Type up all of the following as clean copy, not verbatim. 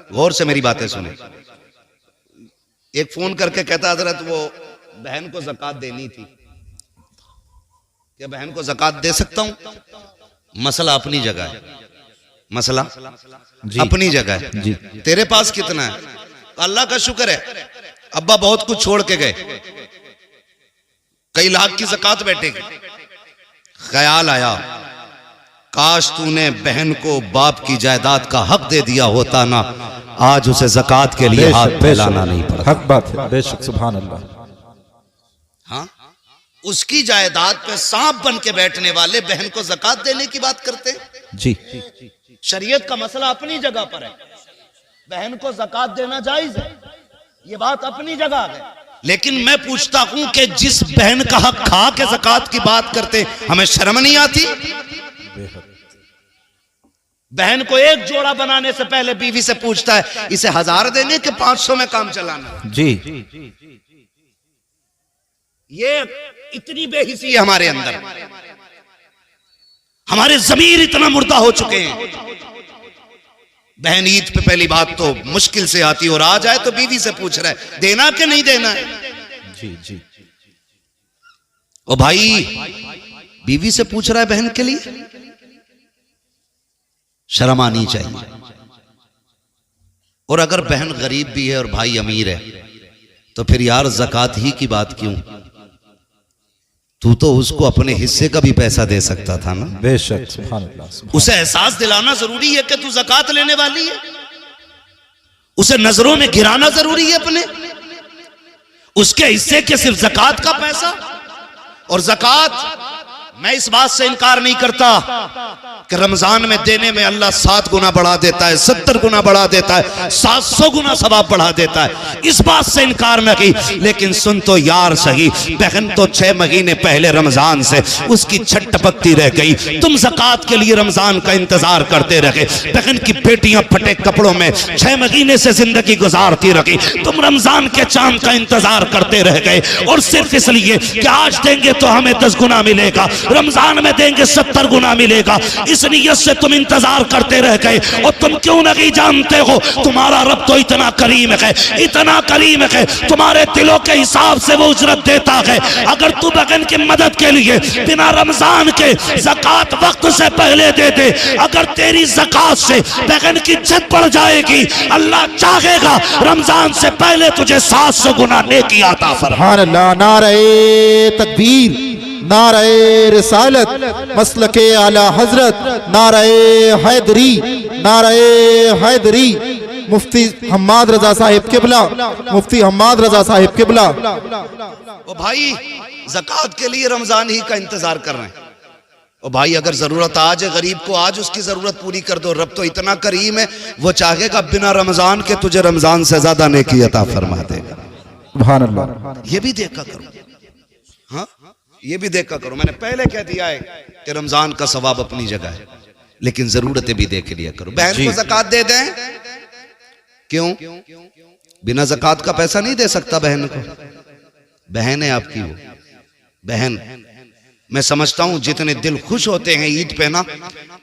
गौर से मेरी बातें सुने। एक फोन करके कहता हजरत वो बहन को ज़कात देनी थी, क्या बहन को ज़कात दे सकता हूं? मसला अपनी जगह है, मसला अपनी जगह है जी। तेरे पास कितना है? अल्लाह का शुक्र है अब्बा बहुत कुछ छोड़ के गए, कई लाख की ज़कात बैठेगी। ख्याल आया काश तूने बहन को बाप की जायदाद का हक दे दिया होता ना, आज उसे ज़कात के लिए हाथ फैलाना नहीं पड़ता। हक बात है, बेशक, सुभान अल्लाह। हाँ, उसकी जायदाद पे सांप बन के बैठने वाले बहन को ज़कात देने की बात करते जी। शरीयत का मसला अपनी जगह पर है, बहन को ज़कात देना जायज है, ये बात अपनी जगह है। लेकिन मैं पूछता हूं कि जिस बहन का हक खा के ज़कात की बात करते हमें शर्म नहीं आती? बहन को एक जोड़ा बनाने से पहले बीवी से पूछता है इसे 1000 देने के 500 में काम चलाना जी। ये इतनी बेहिसी है हमारे अंदर, हमारे ज़मीर इतना मुर्दा हो चुके हैं। बहन ईद पे पहली बात तो मुश्किल से आती और आ जाए तो बीवी से पूछ रहा है देना कि नहीं देना है। जी जी। ओ भाई, बीवी से पूछ रहा है बहन के लिए, शर्म आनी चाहिए। और अगर बहन गरीब भी है और भाई अमीर है तो फिर यार ज़कात ही की बात क्यों? तू तो उसको अपने हिस्से का भी पैसा दे सकता था ना। बेशक, सुभान अल्लाह। उसे एहसास दिलाना जरूरी है कि तू ज़कात लेने वाली है, उसे नजरों में गिराना जरूरी है अपने, उसके हिस्से के सिर्फ ज़कात का पैसा। और ज़कात, मैं इस बात से इनकार नहीं करता कि रमजान में देने में अल्लाह 7 गुना बढ़ा देता है, 70 गुना बढ़ा देता है, 700 गुना सवाब बढ़ा देता है, इस बात से इनकार न की। लेकिन सुन तो यार सही, बहन तो 6 महीने पहले रमजान से उसकी छट टपकती रह गई, तुम ज़कात के लिए रमजान का इंतजार करते रहे। बहन की बेटियां फटे कपड़ों में 6 महीने से जिंदगी गुजारती रही, तुम रमजान के चांद का इंतजार करते रह गए। और सिर्फ इसलिए कि आज देंगे तो हमें 10 गुना मिलेगा, रमजान में देंगे 70 गुना मिलेगा, इस नियत से तुम इंतजार करते रह गए। और तुम क्यों नहीं जानते हो तुम्हारा रब तो इतना करीम है, इतना करीम है, तुम्हारे दिलों के हिसाब से वो उजरत देता है। अगर तू बहन की मदद के लिए बिना रमजान के ज़कात वक्त से पहले दे दे, अगर तेरी ज़कात से बहन की इज्जत बढ़ जाएगी, अल्लाह चाहेगा रमजान से पहले तुझे 700 गुना नेकी अता फरमाए। सुभान अल्लाह। नारे तकबीर, नारे रिसालत, मसलके आला हजरत, नारे हैदरी, नारे हैदरी। मुफ्ती हम्माद रजा साहिब किबला, मुफ्ती हम्माद रजा साहिब किबला। ओ भाई, ज़कात के लिए रमजान ही का इंतजार कर रहे हैं। ओ भाई, अगर जरूरत आज है गरीब को, आज उसकी जरूरत पूरी कर दो। रब तो इतना करीम है, वो चाहेगा बिना रमजान के तुझे रमजान से ज्यादा नेकी अता फरमा देगा। सुभान अल्लाह। ये भी देखा करो, हाँ, ये भी देखा करो। मैंने पहले कह दिया है कि रमजान का सवाब अपनी जगह है, लेकिन जरूरतें भी देख लिया करो। बहन को ज़कात दे दें, क्यों? बिना ज़कात का पैसा नहीं दे सकता बहन को, बहन है आपकी वो बहन। मैं समझता हूं जितने दिल खुश होते हैं ईद पे ना,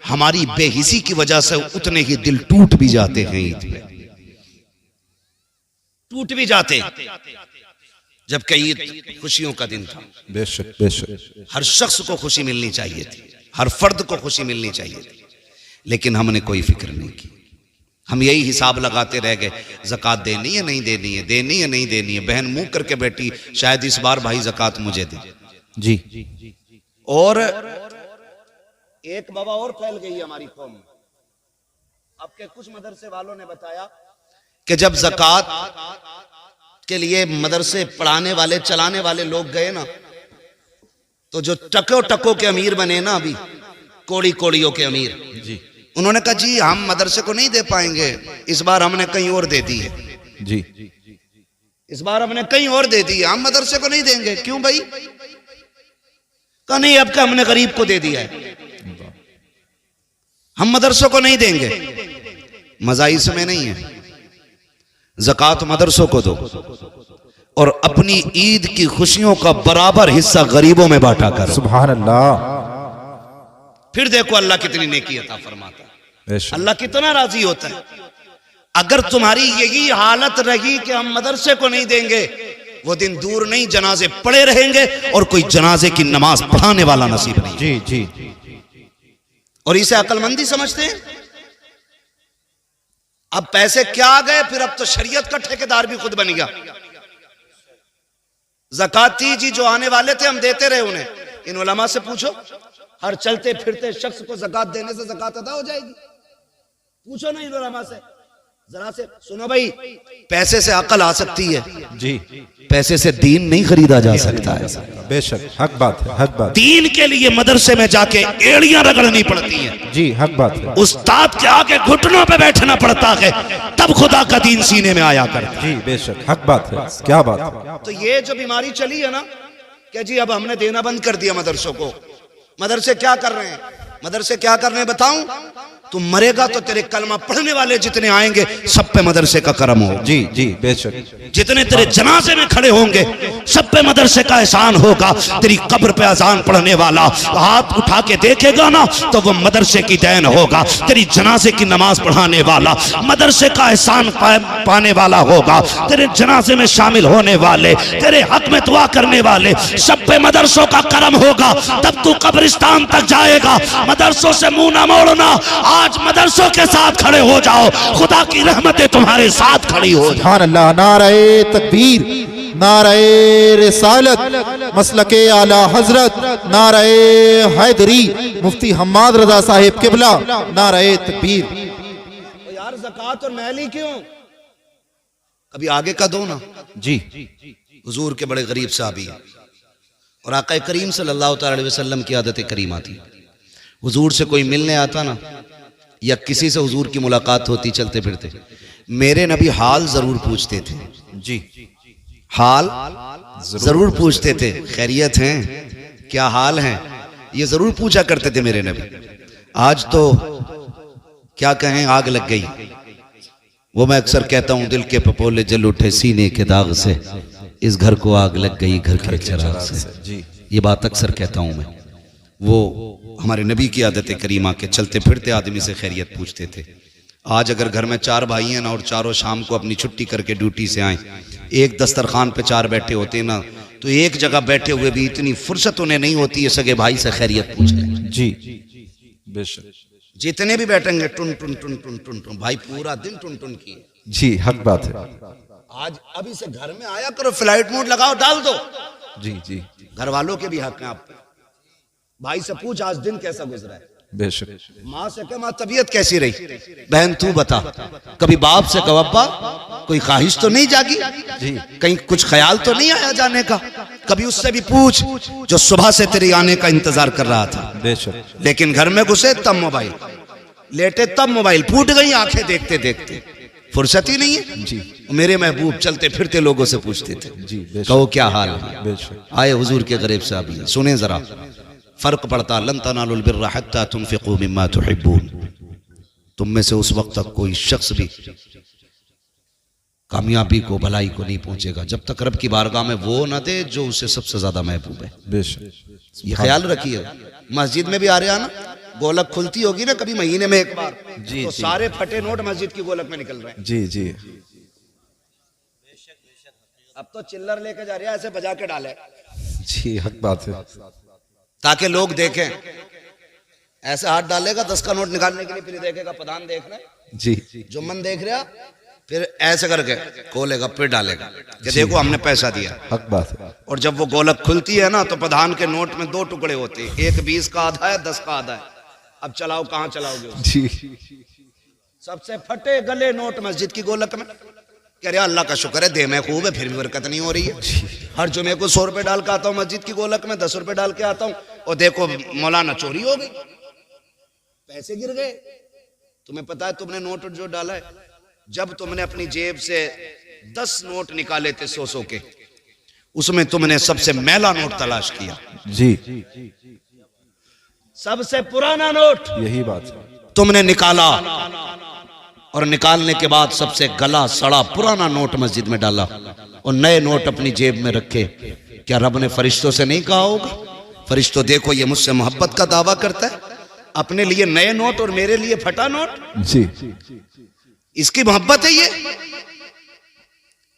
हमारी बेहिसी की वजह से उतने ही दिल टूट भी जाते हैं ईद पे, टूट भी जाते, जबकि ईद खुशियों का दिन था। बेशक बेशक। हर शख्स को खुशी मिलनी चाहिए थी, हर फर्द को खुशी मिलनी चाहिए थी, लेकिन हमने कोई फिक्र नहीं की। हम यही हिसाब लगाते रह गए, ज़कात देनी है नहीं देनी है, देनी है नहीं देनी है। बहन मुंह करके बैठी, शायद इस बार भाई ज़कात मुझे दे जी। और एक बाबा और फैल गई हमारी कौम में। आपके कुछ मदरसे वालों ने बताया कि जब ज़कात के लिए मदरसे पढ़ाने वाले चलाने वाले लोग गए ना, तो जो टको टको के अमीर बने ना, अभी कोड़ी कोड़ियों के अमीर जी, उन्होंने कहा जी हम मदरसे को नहीं दे पाएंगे, इस बार हमने कहीं और दे दी है जी, इस बार हमने कहीं और दे दी है, हम मदरसे को नहीं देंगे। क्यों भाई? कहा नहीं, अब का हमने गरीब को दे दिया है, हम मदरसों को नहीं देंगे। मजा इसमें नहीं है, ज़कात मदरसों को दो और अपनी ईद की खुशियों का बराबर हिस्सा गरीबों में बांटा करो। सुभान अल्लाह। फिर देखो अल्लाह कितनी नेकी अता फरमाता है, अल्लाह कितना राजी होता है। अगर तुम्हारी यही हालत रही कि हम मदरसे को नहीं देंगे, वो दिन दूर नहीं, जनाजे पड़े रहेंगे और कोई जनाजे की नमाज पढ़ाने वाला नसीब नहीं। जी जी। और इसे अक्लमंदी समझते हैं। अब पैसे क्या आ गए, फिर अब तो शरीयत का ठेकेदार भी खुद बन गया। ज़काती जी जो आने वाले थे हम देते रहे उन्हें। इन उलमा से पूछो, हर चलते फिरते शख्स को ज़कात देने से ज़कात अदा हो जाएगी? पूछो ना इन उलमा से, जरा से सुनो भाई। पैसे से अकल आ सकती है जी, पैसे से दीन नहीं खरीदा जा सकता है। बेशक, हक बात है, हक बात। दीन के लिए मदरसे में जाके एड़ियां रगड़नी पड़ती हैं। जी, हक बात है। उस्ताद के आगे घुटनों पे बैठना पड़ता है, तब खुदा का दीन सीने में आया करता है। जी बेशक, हक बात है, क्या बात है। तो ये जो बीमारी चली है ना कि जी अब हमने देना बंद कर दिया मदरसों को। मदरसे क्या कर रहे हैं? मदरसे क्या कर रहे हैं बताऊं? तुम मरेगा तो तेरे कलमा पढ़ने वाले जितने आएंगे सब पे मदरसे का करम हो। जी जी बेशक। जितने तेरे जनाजे में खड़े होंगे सब पे मदरसे का एहसान होगा। तेरी कब्र पे अजान पढ़ने वाला हाथ उठा के देखेगा ना तो वो मदरसे की देन होगा। तेरी जनाजे की नमाज पढ़ाने वाला मदरसे का एहसान पाने वाला होगा। तेरे जनाजे में शामिल होने वाले, तेरे हक में दुआ करने वाले, सब पे मदरसों का करम होगा। तब तू कब्रिस्तान तक जाएगा। मदरसों से मुंह ना मोड़ना। आज मदरसों के साथ खड़े हो जाओ, खुदा की रहमतें तुम्हारे साथ खड़ी हो। सुभान अल्लाह। नारे तकबीर, नारे रिसालत, मसलके आला हजरत, नारे हैदरी, मुफ्ती हम्माद रजा साहिब किबला, नारे तकबीर। यार ज़कात और महली क्यों? कभी आगे का दो ना। जी, हुजूर के बड़े गरीब साहबी हैं और आका करीम सल्लल्लाहु अलैहि वसल्लम की आदत करीमा थी। हुजूर से कोई मिलने आता ना या किसी से हुजूर की मुलाकात होती चलते फिरते, मेरे नबी हाल जरूर पूछते थे। जी, हाल जरूर पूछते थे। खैरियत हैं, क्या हाल है, ये जरूर पूछा करते थे मेरे नबी। आज तो क्या कहें, आग लग गई। वो मैं अक्सर कहता हूं, दिल के पपोले जल उठे सीने के दाग से, इस घर को आग लग गई घर के चिराग से। जी, ये बात अक्सर कहता हूं मैं। वो हमारे नबी की आदत करीमा के चलते फिरते आदमी से खैरियत पूछते थे। आज अगर घर में 4 भाई हैं ना और चारों शाम को अपनी छुट्टी करके ड्यूटी से आए, एक दस्तरखान पे 4 बैठे होते ना, तो एक जगह बैठे हुए भी इतनी फुर्सत उन्हें नहीं होती है सगे भाई से खैरियत पूछने। जी बेशक। जितने भी बैठेंगे टुन टुन टुन टुन टुन टुन, भाई पूरा दिन टुन टुन किए। जी, हक बात है। आज अभी से घर में आया करो, फ्लाइट मोड लगाओ, डाल दो। जी जी घर वालों के भी हक हैं। आप भाई से पूछ आज दिन कैसा गुजरा है। बेशक। माँ से कह माँ तबीयत कैसी रही, बहन तू बता। कभी बाप से कह अब्बा कोई ख्वाहिश तो नहीं जागी, जी, कहीं कुछ ख्याल तो नहीं आया जाने का। कभी उससे भी पूछ जो सुबह से तेरी आने का इंतजार कर रहा था। बेशक। लेकिन घर में घुसे तब मोबाइल, लेटे तब मोबाइल, फूट गई आंखें देखते देखते, फुर्सत ही नहीं है। जी, मेरे महबूब चलते फिरते लोगों से पूछते थे, जी बेशक। कहो क्या हाल है। बेशक। आए हुजूर के गरीब साहब, सुने जरा, फर्क पड़ता। लन तनालुल बिर्रा हत्ता तुनफिकू मिम्मा तुहिब्बून। तुम में से उस वक्त तक कोई शख्स भी कामयाबी को, भलाई को नहीं पहुंचेगा जब तक रब की बारगाह में वो ना दे जो उसे सबसे ज्यादा महबूब है। बेशक। ये ख्याल रखिए। मस्जिद में भी आ रहे हैं ना, गोलक खुलती होगी ना कभी महीने में एक बार, जी, तो जी। सारे फटे नोट मस्जिद की गोलक में निकल रहे हैं। जी जी अब तो चिल्लर लेके जा रहे हैं, ऐसे बजा के डाले जी, हक बात है। ताकि लोग देखें। ऐसे हाथ डालेगा 10 का नोट निकालने के लिए, फिर देखेगा प्रधान देख रहे, जी, जुम्मन देख रहा, फिर ऐसे करके खोलेगा, फिर डालेगा कि देखो हमने पैसा दिया। हक बात है। और जब वो गोलक खुलती है ना तो प्रधान के नोट में 2 टुकड़े होते हैं, एक 20 का आधा है, 10 का आधा है। अब चलाओ, कहाँ चलाओगे उसे? जी, सबसे फटे गले नोट मस्जिद की गोलक में। कह रहे अल्लाह का शुक्र है दे में खूब है, फिर भी बरकत नहीं हो रही है। हर जुमे को 100 रुपए डाल के आता हूँ मस्जिद की गोलक में, 10 रुपए डाल के आता हूँ, और देखो मौलाना चोरी हो गई, पैसे गिर गए। तुम्हें पता है तुमने नोट जो डाला है, जब तुमने अपनी जेब से 10 नोट निकाले थे 100 के, उसमें तुमने सबसे मैला नोट तलाश किया। जी, सबसे पुराना नोट यही बात है। तुमने निकाला, और निकालने के बाद सबसे गला सड़ा पुराना नोट मस्जिद में डाला, और नए नोट अपनी जेब में रखे। क्या रब ने फरिश्तों से नहीं कहा होगा, फरिश्तों देखो ये मुझसे मोहब्बत का दावा करता है, अपने लिए नए नोट और मेरे लिए फटा नोट। जी, इसकी मोहब्बत है ये।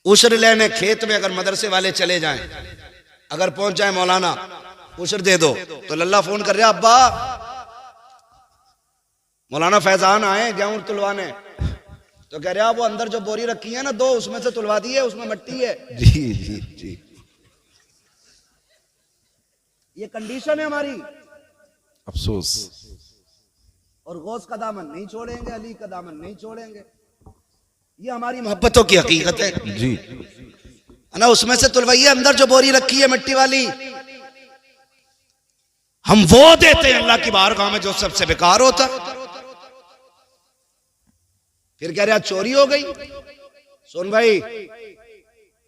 उशर लेने खेत में अगर मदरसे वाले चले जाएं, अगर पहुंच जाए मौलाना उशर दे दो, तो लल्ला फोन कर रहा अब्बा मौलाना फैजान आए गेहूं तुलवाने, तो कह रहा वो अंदर जो बोरी रखी है ना दो, उसमें से तुलवा दी है, उसमें मट्टी है। जी जी जी, ये कंडीशन है हमारी। अफसोस। और गौस का दामन नहीं छोड़ेंगे, अली का दामन नहीं छोड़ेंगे। ये हमारी मोहब्बतों की हकीकत है जी। ना। उसमें से तुलवाइए, अंदर जो बोरी रखी है मिट्टी वाली, हम वो देते हैं अल्लाह की बारगाह में जो सबसे बेकार होता है। फिर कह रहा चोरी हो गई। सुन भाई,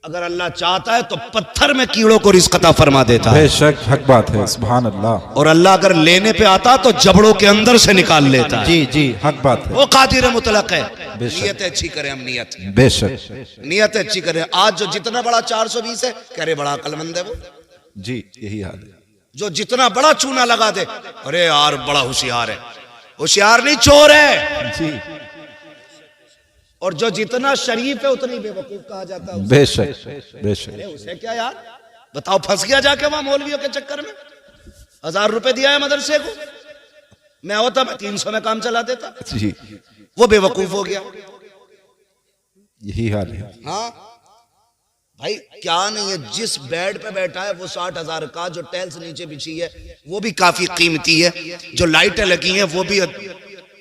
अगर अल्लाह चाहता है तो पत्थर में कीड़ों को रिज़्क़ अता फरमा देता है। बेशक हक बात है, सुभान अल्लाह। और अल्लाह अगर लेने पे आता तो जबड़ों के अंदर से निकाल लेता है। जी जी, हक बात है। वो कादिर मुतलक है। बेशक। नियत अच्छी करें हम, नियत बेशक नियत अच्छी करें। आज जो जितना बड़ा 420 है, कह रहे बड़ा अक्लमंद है वो। जी, यही हाल है। जो जितना बड़ा चूना लगा दे, अरे यार बड़ा होशियार है। होशियार नहीं, चोर है। जी, और जो जितना शरीफ है उतनी बेवकूफ कहा जाता है। बेशक बेशक। अरे उसे क्या यार, बताओ फंस गया जाके वहां मौलवियों के चक्कर में। 1000 रुपए दिया है मदरसे को, मैं होता मैं 300 में काम चला देता। जी, वो बेवकूफ हो गया। यही हाल है। हाँ भाई, क्या नहीं है, जिस बेड पे बैठा है वो 60,000 का, जो टाइल्स नीचे बिछी है वो भी काफी कीमती है, जो लाइटें लगी हैं वो भी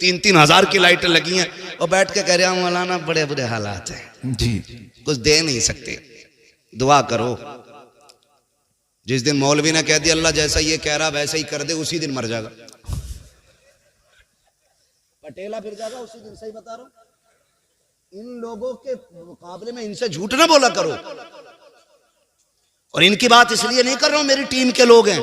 3-3 हजार की लाइटें लगी हैं, और बैठ के कह रहे हैं मौलाना बड़े बुरे हालात हैं जी, कुछ दे नहीं सकते, दुआ करो। जिस दिन मौलवी ने कह दिया अल्लाह जैसा ये कह रहा वैसे ही कर दे, उसी दिन मर जाएगा, पटेला फिर जाएगा उसी दिन। सही बता रहा हूं। इन लोगों के मुकाबले में इनसे झूठ ना बोला करो। और इनकी बात इसलिए नहीं कर रहा हूं मेरी टीम के लोग हैं,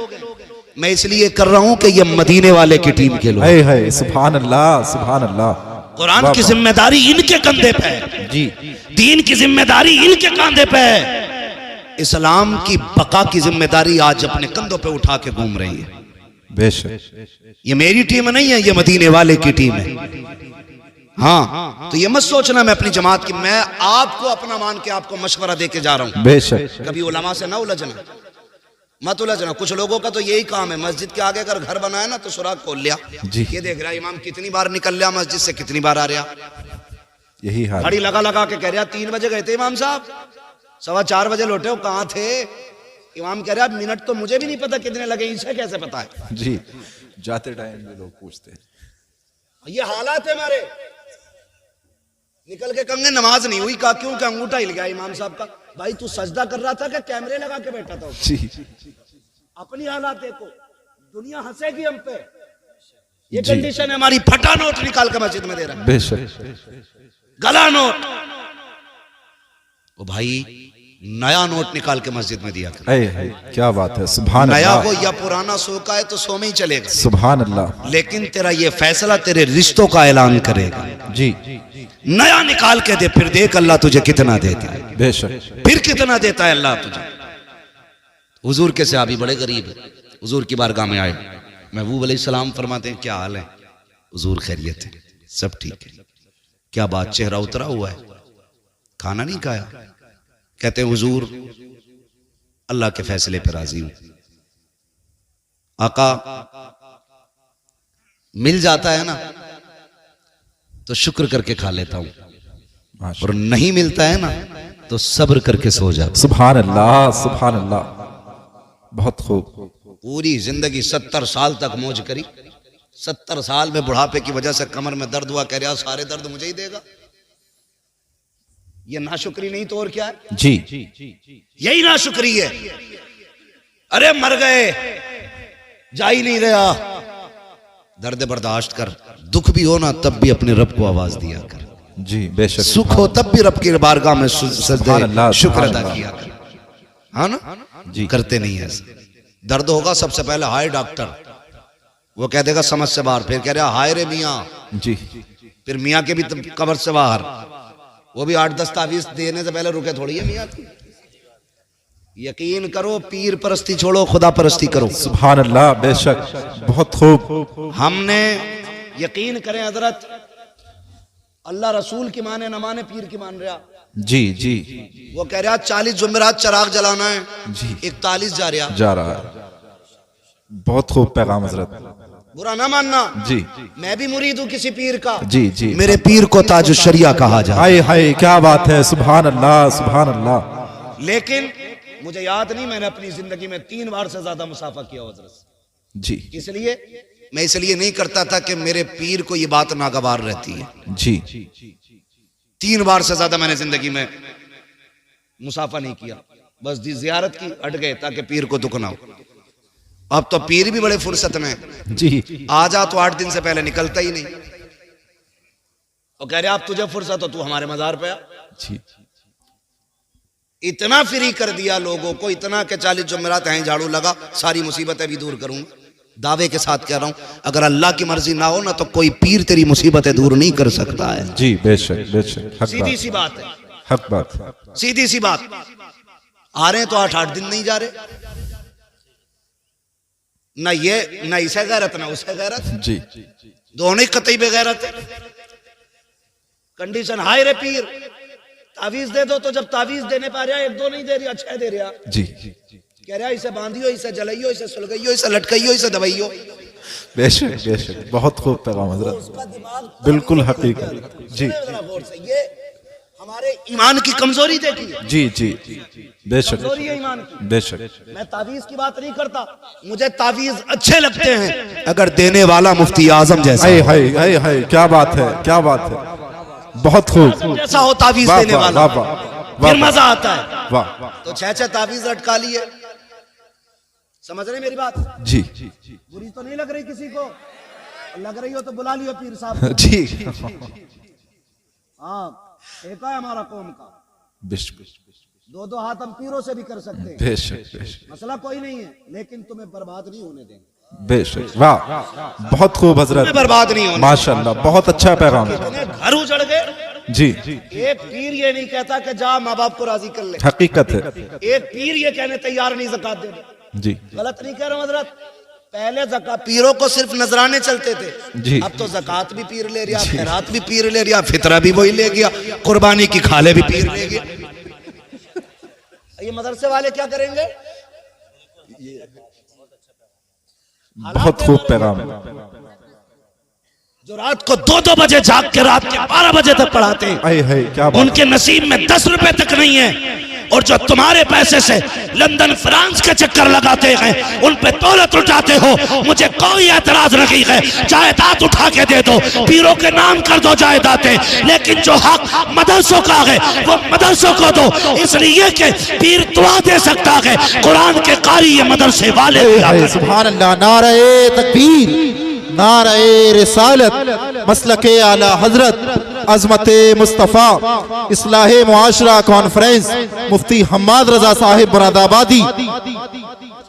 मैं इसलिए कर रहा हूं कि ये मदीने वाले की टीम के लोग। है सुभान अल्लाह, सुभान अल्लाह। कुरान की जिम्मेदारी इनके कंधे पे है जी, दीन की जिम्मेदारी इनके कंधे पे है। इस्लाम की बका की जिम्मेदारी आज अपने कंधों पे उठा के घूम रही है। बेशक। ये मेरी टीम नहीं है, ये मदीने वाले की टीम है। हाँ, तो ये मत सोचना मैं अपनी जमात की, मैं आपको अपना मान के आपको मशवरा दे के जा रहा हूं। बेशक। कभी उलमा से ना उलझना, मत उलझना। कुछ लोगों का तो यही काम है, मस्जिद के आगे अगर घर बनाया ना तो सुराग खोल लिया, जी। ये देख रहा इमाम कितनी बार निकल लिया मस्जिद से, कितनी बार आ रहा। यही हाल। घड़ी लगा लगा के कह रहा 3 बजे गए थे इमाम साहब, 4:15 बजे लौटे हो, कहाँ थे? इमाम कह रहा मिनट तो मुझे भी नहीं पता कितने लगे, इसे कैसे पता है? जी, जाते टाइम भी लोग पूछते हैं। ये हालात है हमारे। निकल के कंगे नमाज नहीं हुई, कहा क्यों? क्या अंगूठा हिल गया इमाम साहब का। भाई तू सजदा कर रहा था कि कैमरे लगा के बैठा था? जी, अपनी हालात देखो, दुनिया हंसेगी हम पे। ये कंडीशन है हमारी। फटा नोट निकाल के मस्जिद में दे रहा है, बेशक। गला नोट। ओ भाई नया नोट निकाल के मस्जिद में दिया कर। है, क्या बात है, सुभान नया अल्लाह। हो या पुराना, सो का है तो सो में ही चलेगा, सुभान अल्लाह। लेकिन तेरा ये फैसला तेरे रिश्तों का ऐलान करेगा। जी, नया निकाल के दे, फिर देख अल्लाह तुझे कितना देता है, बेशक। फिर कितना देता है अल्लाह तुझे। हुजूर के सहाबी बड़े गरीब है, हुजूर की बारगाह में आए, महबूब अलैहिस्सलाम फरमाते हैं क्या हाल है? हुजूर खैरियत है, सब ठीक है। क्या बात, चेहरा उतरा हुआ है, खाना नहीं खाया? कहते हैं हुजूर अल्लाह के फैसले पर राजी हूं। आका मिल जाता है ना तो शुक्र करके खा लेता हूं, और नहीं मिलता है ना तो सब्र करके सो जाता। सुभान अल्लाह, सुभान अल्लाह। बहुत खूब। पूरी जिंदगी 70 साल तक मौज करी, 70 साल में बुढ़ापे की वजह से कमर में दर्द हुआ, कह रहा सारे दर्द मुझे ही देगा। ये नाशुक्री नहीं तो और क्या है? जी, यही नाशुक्री है। अरे मर गए, जा ही नहीं रहा, दर्द बर्दाश्त कर। दुख भी हो ना तब भी अपने रब को आवाज दिया कर। जी, बेशक। सुख हो तब भी रब की बारगाह में सुभान अल्लाह, शुक्र सुभान अदा अल्लाह। किया कर। हाँ ना जी, करते नहीं है। दर्द होगा सबसे पहले हाय डॉक्टर, वो कह देगा समझ से बाहर, फिर कह रहा हाय रे मियाँ, जी, फिर मियाँ के भी कब्र से बाहर, वो भी 8-10 तावीज देने से पहले रुके थोड़ी है मियाँ। यकीन करो, पीर परस्ती छोड़ो, खुदा परस्ती करो। सुभान अल्लाह, बेशक। बहुत खूब। हमने यकीन करें हजरत, अल्लाह रसूल की माने न माने, पीर की मान रहा। जी जी वो कह रहा 40 जुमेरात चराग जलाना है जी 41 जा रहा। जा रहा है। बहुत खूब पैगाम हजरत। बुरा ना मानना जी, मैं भी मुरीद हूँ किसी पीर का। जी जी मेरे पीर को ताज शरिया कहा जाए। हाय हाय क्या बात है, सुभान अल्लाह सुभान अल्लाह। लेकिन मुझे याद नहीं, मैंने अपनी जिंदगी में 3 बार से ज्यादा मुसाफा किया हजरत से। जी इसलिए मैं इसलिए नहीं करता था कि मेरे पीर को ये बात नागवार रहती है। जी 3 बार से ज्यादा मैंने जिंदगी में मुसाफा नहीं किया, बस दी जियारत की, हट गए ताकि पीर को दुख ना हो। अब तो पीर भी बड़े फुर्सत में जी आ जा तो 8 दिन से पहले निकलता ही नहीं। और कह रहे आप तुझे फुर्सत हो, तू हमारे मजार पे आ। जी इतना फ्री कर दिया लोगों को, इतना के 40 जुमेरात हैं झाड़ू लगा, सारी मुसीबतें भी दूर करूंगा। दावे के साथ कह रहा हूं, अगर अल्लाह की मर्जी ना हो ना तो कोई पीर तेरी मुसीबतें दूर नहीं कर सकता है। जी बेशक बेशक, हक सीधी बात, सी बात है, हक बात। सीधी सी बात। आ रहे हैं तो 8 दिन नहीं जा रहे, ना ये ना इसे गैरत ना उसे गैरत, जी दोनों ही कतई बेगैरत है। कंडीशन हाय रे पीर, तावीज दे दो, तो जब तावीज देने पा रहा 1-2 नहीं दे रहा, 6 दे रहा। जी कह रहा इसे बांधियो, इसे जलाइयो, इसे सुलगाइयो, इसे लटकाइयो, इसे दबाइयो। बेशक बेशक, बहुत खूब पैगाम हजरत, उसका दिमाग बिल्कुल हकीकत। जी ये हमारे ईमान की कमजोरी देखिए। जी जी बेशक कमजोरी है ईमान की। बेशक। मैं तावीज की बात नहीं करता, मुझे तावीज अच्छे लगते हैं अगर देने वाला मुफ्ती आजम जैसा हाय हाय हाय हाय क्या बात है, क्या बात है, बहुत खूब। जैसा हो तावीज वाह देने वाह वाला, वाह वाह, फिर मजा आता है। वाह तो 6 तावीज लटका लिए, समझ रहे मेरी बात? जी बुरी तो नहीं लग रही किसी को? लग रही हो तो बुला लियो पीर साहब। जी हाँ, ठेका है हमारा कौम का। बेशक 2-2 हाथ हम पीरों से भी कर सकते हैं, बेशक बेशक मसला कोई नहीं है, लेकिन तुम्हें बर्बाद नहीं होने देंगे। बेशक, वाह बहुत खूब हजरत, तुम्हें बर्बाद नहीं होने। माशाल्लाह, बहुत अच्छा पैगाम। कितने घर उजड़ गए। जी एक पीर ये नहीं कहता कि जा माँ बाप को राजी कर ले, हकीकत है। एक पीर ये कहने तैयार नहीं ज़कात दे दे। जी गलत नहीं कह रहा हूं हजरत, पहले ज़कात पीरों को सिर्फ नजराने चलते थे, जी। अब तो ज़कात भी पीर ले लिया, खैरात भी पीर ले लिया, फितरा भी वही ले गया, कुर्बानी की खाले भी पीर ले गया। ये मदरसे वाले क्या करेंगे? बहुत खूब पैगाम। जो रात को 2-2 बजे जाग के रात के 12 बजे तक पढ़ाते हैं, हाय हाय क्या बात। उनके नसीब में 10 रुपए तक नहीं है, और जो तुम्हारे पैसे से लंदन फ्रांस के चक्कर लगाते हैं, उन पे दौलत उठाते हो, मुझे कोई एतराज नहीं है, जायदाद उठा के दे दो, पीरों के नाम कर दो जायदादें, लेकिन जो हक मदरसों का है वो मदरसों को दो, इसलिए कि पीर दुआ दे सकता है, कुरान के कारी ये मदरसे वाले। सुभान अल्लाह, नारे तकबीर, नारे रिसालत, मसलके आला हजरत, अजमते मुस्तफ़ा, इस्लाहे मुआशरा कॉन्फ्रेंस, मुफ्ती हम्माद रजा साहिब मुरादाबादी।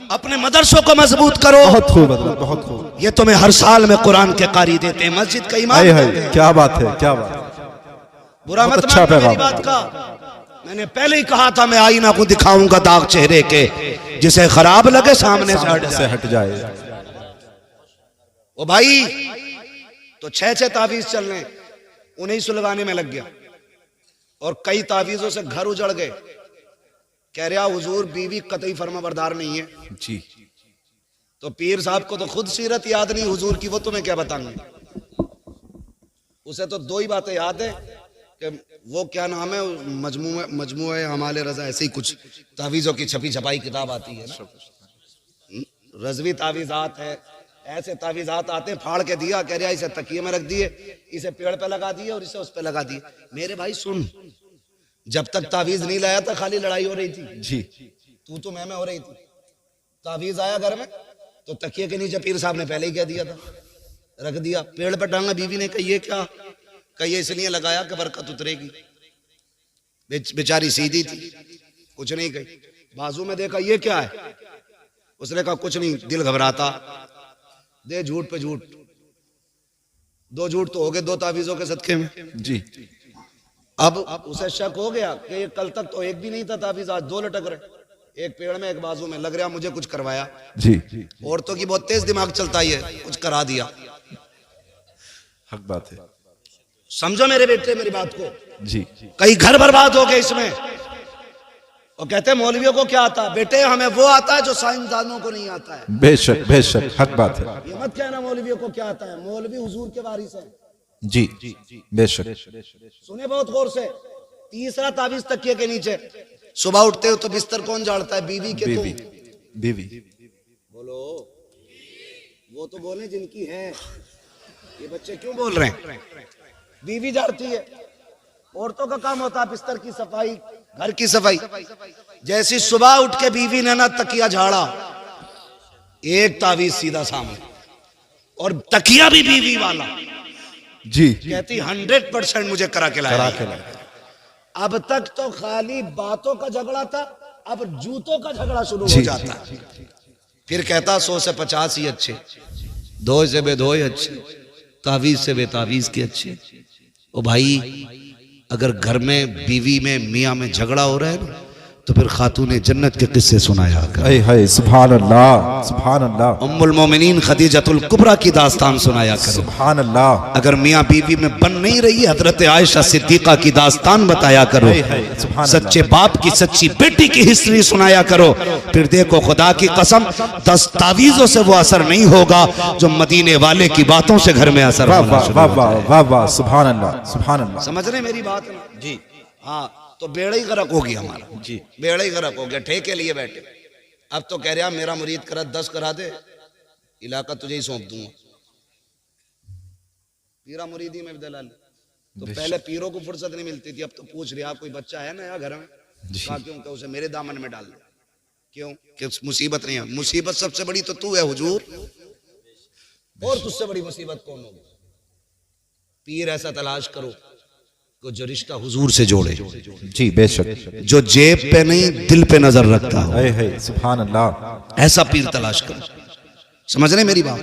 अपने मदरसों को मजबूत करो। बहुत खूब हजरत, बहुत खूब। ये तुम्हें हर साल में कुरान के कारी देते हैं, मस्जिद का इमाम हाय देते हाय हैं। क्या बात है, क्या बात। बुरा मत अच्छा मानना मेरी पैगाम। बात का, मैंने पहले ही कहा था मैं आईना को दिखाऊंगा दाग चेहरे के, जिसे खराब लगे सामने से हट जाए। ओ भाई, तो 6 तावीज चल रहे, उन्हें सुलगाने में लग गया, और कई तावीजों से घर उजड़ गए। कह रहा हुजूर बीवी कतई फर्माबरदार नहीं है। जी तो पीर साहब को तो खुद सीरत याद नहीं हुजूर की, वो तुम्हें क्या बताऊंगा। उसे तो 2 ही बातें याद है कि वो क्या नाम है, मजमूए हमाले रजा, ऐसे ही कुछ तावीजों की छपी छपाई किताब आती है ना, रजवी तावीजात है, ऐसे तावीजात आते, फाड़ के दिया, कह रहा इसे तकिए में रख दिए, इसे पेड़ पे लगा दिए और इसे उस पे लगा दिए। मेरे भाई सुन, जब तक तावीज नहीं लाया था खाली लड़ाई हो रही थी जी, तू तो मैं हो रही थी। तावीज आया घर में तो तकिए के नीचे पीर साहब ने पहले ही कह दिया था, रख दिया, पेड़ पे टांगा। बीवी ने कही ये क्या? कही इसलिए लगाया कि बरकत उतरेगी। बेचारी सीधी थी, कुछ नहीं कही। बाजू में देखा ये क्या है, उसने कहा कुछ नहीं, दिल घबराता, दे झूठ पे झूठ। 2 झूठ तो हो गए 2 तावीजों के सदके में जी। अब उसे शक हो गया कि कल तक तो एक भी नहीं था तावीज, आज 2 लटक रहे, एक पेड़ में एक बाजू में। लग रहा मुझे कुछ करवाया। जी औरतों की बहुत तेज दिमाग चलता है, कुछ करा दिया। हक बात है। समझो मेरे बेटे मेरी बात को। जी कई घर बर्बाद हो गए इसमें। और कहते हैं मौलवियों को क्या आता है? बेटे हमें वो आता है जो साइंसदानों को नहीं आता है। बेशक हक बात है। ये मत कहना मौलवियों को क्या आता है। मौलवी हुजूर के वारिस है। जी बेशक। सुने बहुत गौर से। तीसरा तावीज तकिए के नीचे। सुबह उठते हो तो बिस्तर कौन झाड़ता है? बीवी के तुम। बीवी। बोलो, वो तो बोले जिनकी है। ये बच्चे क्यों बोल रहे हैं? बीवी झाड़ती है। औरतों का काम होता है बिस्तर की सफाई, घर की सफाई। जैसी सुबह उठ के बीवी ने ना तकिया झाड़ा, एक तावीज सीधा सामने, और तकिया भी बीवी वाला। जी कहती 100% मुझे करा के लाया। अब तक तो खाली बातों का झगड़ा था, अब जूतों का झगड़ा शुरू हो जाता। फिर कहता 100 से 50 ही अच्छे, 2 से बेदो ही अच्छे, तावीज से बेतावीज के अच्छे। ओ भाई, अगर घर में बीवी में मियाँ में झगड़ा हो रहा है ना, तो फिर खातूने जन्नत के किस्से सुनाया कर। सुभान अल्लाह, सुभान अल्लाह। उम्मुल मोमिनीन खदीजतुल कुबरा की दास्तान सुनाया करो। सुभान अल्लाह। अगर मियाँ बीवी में बन नहीं रही, हजरत आयशा सिद्दीका की दास्तान बताया करो। सच्चे बाप की सच्ची बेटी की हिस्ट्री सुनाया करो। फिर देखो खुदा की कसम, 10 तावीजों से वो असर नहीं होगा जो मदीने वाले की बातों से घर में असर होगा। सुभान अल्लाह, सुभान अल्लाह। समझ रहे मेरी बात ना? जी हाँ। तो बेड़ा ही गर्क हो गया हमारा। जी बेड़ा ही गर्क हो गया। ठेके लिए बैठे। अब तो कह रहा मेरा मुरीद करा 10 करा दे, इलाका तुझे ही सौंप दूंगा। पीरा मुरीदी में दलाल। तो पहले पीरों को फुर्सत नहीं मिलती थी, अब तो पूछ रहा कोई बच्चा है नया घर में? कहा क्यों? क्या उसे मेरे दामन में डाल दे। क्यों? कि मुसीबत नहीं है। मुसीबत सबसे बड़ी तो तू है हुजूर, और तुझसे बड़ी मुसीबत कौन होगी? पीर ऐसा तलाश करो को जो रिश्ता हुजूर से जोड़े। जी बेशक। जो जेब पे नहीं दिल पे नजर रखता हो। सुभान अल्लाह। ऐसा पीर तलाश करो। समझ रहे मेरी बात?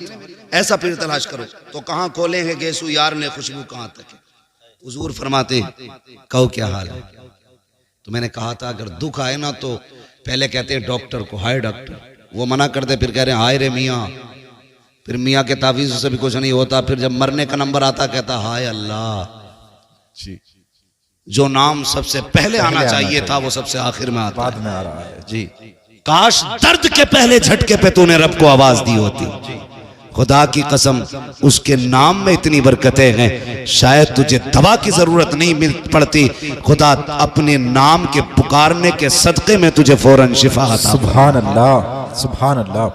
ऐसा पीर तलाश करो। तो कहाँ खोले हैं गेसू यार ने खुशबू कहाँ तक है? हुजूर फरमाते कहो क्या हाल है? तो मैंने कहा था अगर दुख आए ना तो पहले कहते हैं डॉक्टर को, हाय डॉक्टर। वो मना कर दे, फिर कह रहे हैं हाय रे मियाँ। फिर मियाँ के तावीज़ से भी कुछ नहीं होता। फिर जब मरने का नंबर आता कहता हाय अल्लाह। जी। जो नाम सबसे पहले आना चाहिए था वो सबसे आखिर में आता बाद में आ रहा है। जी। काश दर्द के पहले झटके पे तूने रब को आवाज दी होती। खुदा की कसम, उसके नाम में इतनी बरकतें हैं, शायद तुझे दवा की जरूरत नहीं मिल पड़ती। खुदा अपने नाम के पुकारने के सदके में तुझे फौरन शिफा आता। सुभान अल्लाह, सुभान अल्लाह।